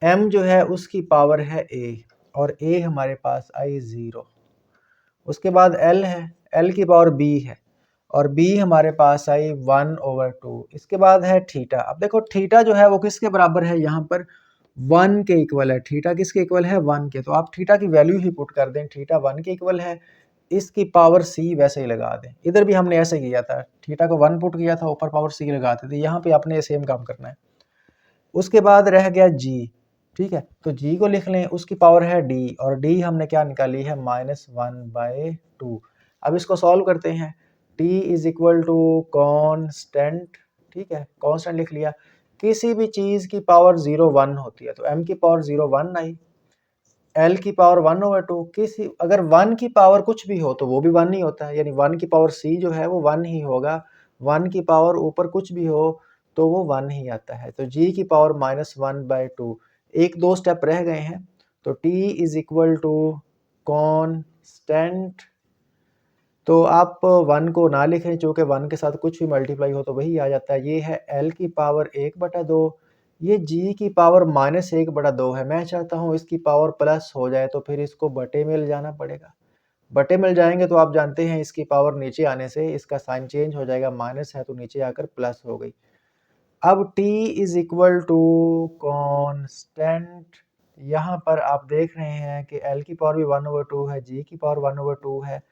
A: m जो है उसकी पावर है a, और a हमारे पास आई 0। उसके बाद l है, l की पावर b है, और b हमारे पास आई 1/2। इसके बाद है थीटा। अब देखो थीटा जो है वो किसके बराबर है, यहाँ पर 1 के इक्वल है। थीटा किसके इक्वल है, 1 के। तो आप थीटा की वैल्यू ही पुट कर दें, थीटा 1 के इक्वल है। इसकी पावर c वैसे ही लगा दें, इधर भी हमने ऐसे किया था, थीटा को 1 पुट किया था, ऊपर पावर c लगाते थे, यहाँ पे आपने सेम काम करना है। उसके बाद रह गया g, ठीक है, तो g को लिख लें, उसकी पावर है d, और d हमने क्या निकाली है, -1/2। अब इसको सॉल्व करते हैं, t is equal to constant, ठीक है, कॉन्स्टेंट लिख लिया। किसी भी चीज़ की पावर 0 1 होती है, तो m की पावर 0 1 आई, L की पावर 1/2। किसी अगर 1 की पावर कुछ भी हो तो वो भी 1 ही होता है, यानी 1 की पावर c जो है वो 1 ही होगा। 1 की पावर ऊपर कुछ भी हो तो वो 1 ही आता है। तो g की पावर -1/2। एक दो स्टेप रह गए हैं, तो t is equal to constant. तो आप 1 को ना लिखें, चूँकि 1 के साथ कुछ भी मल्टीप्लाई हो तो वही आ जाता है। ये है L की पावर 1/2, ये g की पावर -1/2 है। मैं चाहता हूँ इसकी पावर प्लस हो जाए, तो फिर इसको बटे में ले जाना पड़ेगा। बटे में ले जाएंगे तो आप जानते हैं इसकी पावर नीचे आने से इसका साइन चेंज हो जाएगा, माइनस है तो नीचे आकर प्लस हो गई। अब t is equal to constant, यहाँ पर आप देख रहे हैं कि L की पावर भी 1/2 है, g की पावर 1/2 है।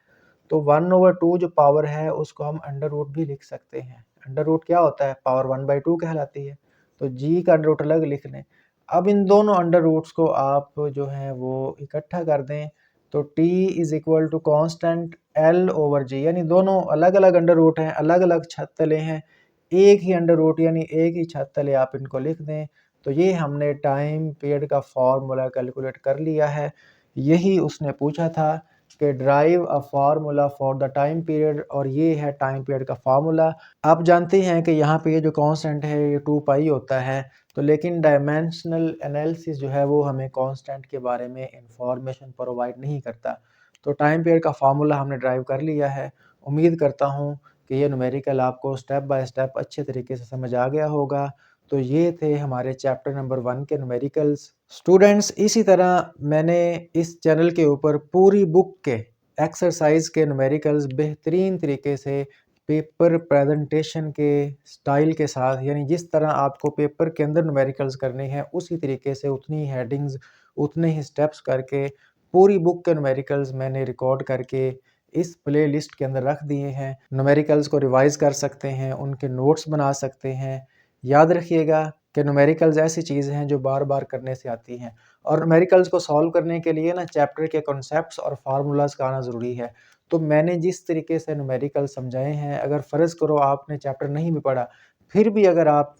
A: तो 1/2 जो पावर है उसको हम अंडर रूट भी लिख सकते हैं। अंडर रूट क्या होता है, पावर 1/2 कहलाती है। तो g का अंडर रूट अलग लिख लें। अब इन दोनों अंडर रूट्स को आप जो है वो इकट्ठा कर दें, तो t is equal to constant L/g, यानी दोनों अलग अलग अंडर रूट हैं, अलग अलग छत तले हैं, एक ही अंडर रूट यानी एक ही छत तले आप इनको लिख दें। तो ये हमने टाइम पीरियड का फॉर्मूला कैलकुलेट कर लिया है। यही उसने पूछा था कि drive a formula for the time period, और ये है टाइम पीरियड का फार्मूला। आप जानते हैं कि यहाँ पे ये जो कांस्टेंट है ये 2π होता है, तो लेकिन डायमेंशनल एनालिसिस जो है वो हमें कांस्टेंट के बारे में इंफॉर्मेशन प्रोवाइड नहीं करता। तो टाइम पीरियड का फार्मूला हमने ड्राइव कर लिया है। उम्मीद करता हूँ कि ये न्यूमेरिकल आपको स्टेप बाय स्टेप अच्छे तरीके से समझ आ गया होगा। तो ये थे हमारे चैप्टर नंबर 1 के न्यूमेरिकल्स। स्टूडेंट्स, इसी तरह मैंने इस चैनल के ऊपर पूरी बुक के एक्सरसाइज के न्यूमेरिकल्स बेहतरीन तरीके से पेपर प्रेजेंटेशन के स्टाइल के साथ, यानी जिस तरह आपको पेपर के अंदर न्यूमेरिकल्स करने हैं उसी तरीके से उतनी ही हेडिंग्स, उतने ही स्टेप्स करके पूरी बुक के न्यूमेरिकल्स मैंने रिकॉर्ड करके इस प्लेलिस्ट के अंदर रख दिए हैं। न्यूमेरिकल्स को रिवाइज कर सकते हैं, उनके नोट्स बना सकते हैं। याद रखिएगा कि न्यूमेरिकल्स ऐसी चीज़ हैं जो बार बार करने से आती हैं, और न्यूमेरिकल्स को सॉल्व करने के लिए ना चैप्टर के कॉन्सेप्ट्स और फार्मूलाज का आना ज़रूरी है। तो मैंने जिस तरीके से न्यूमेरिकल समझाए हैं, अगर फ़र्ज़ करो आपने चैप्टर नहीं भी पढ़ा, फिर भी अगर आप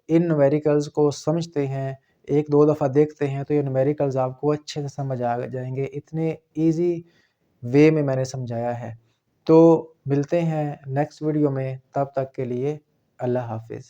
A: इन न्यूमेरिकल्स को समझते हैं, 1-2 दफ़ा देखते हैं, तो ये न्यूमेरिकल्स आपको अच्छे से समझ आ जाएँगे। इतने ईज़ी वे में मैंने समझाया है। तो मिलते हैं नेक्स्ट वीडियो में, तब तक के लिए अल्लाह हाफ़िज़।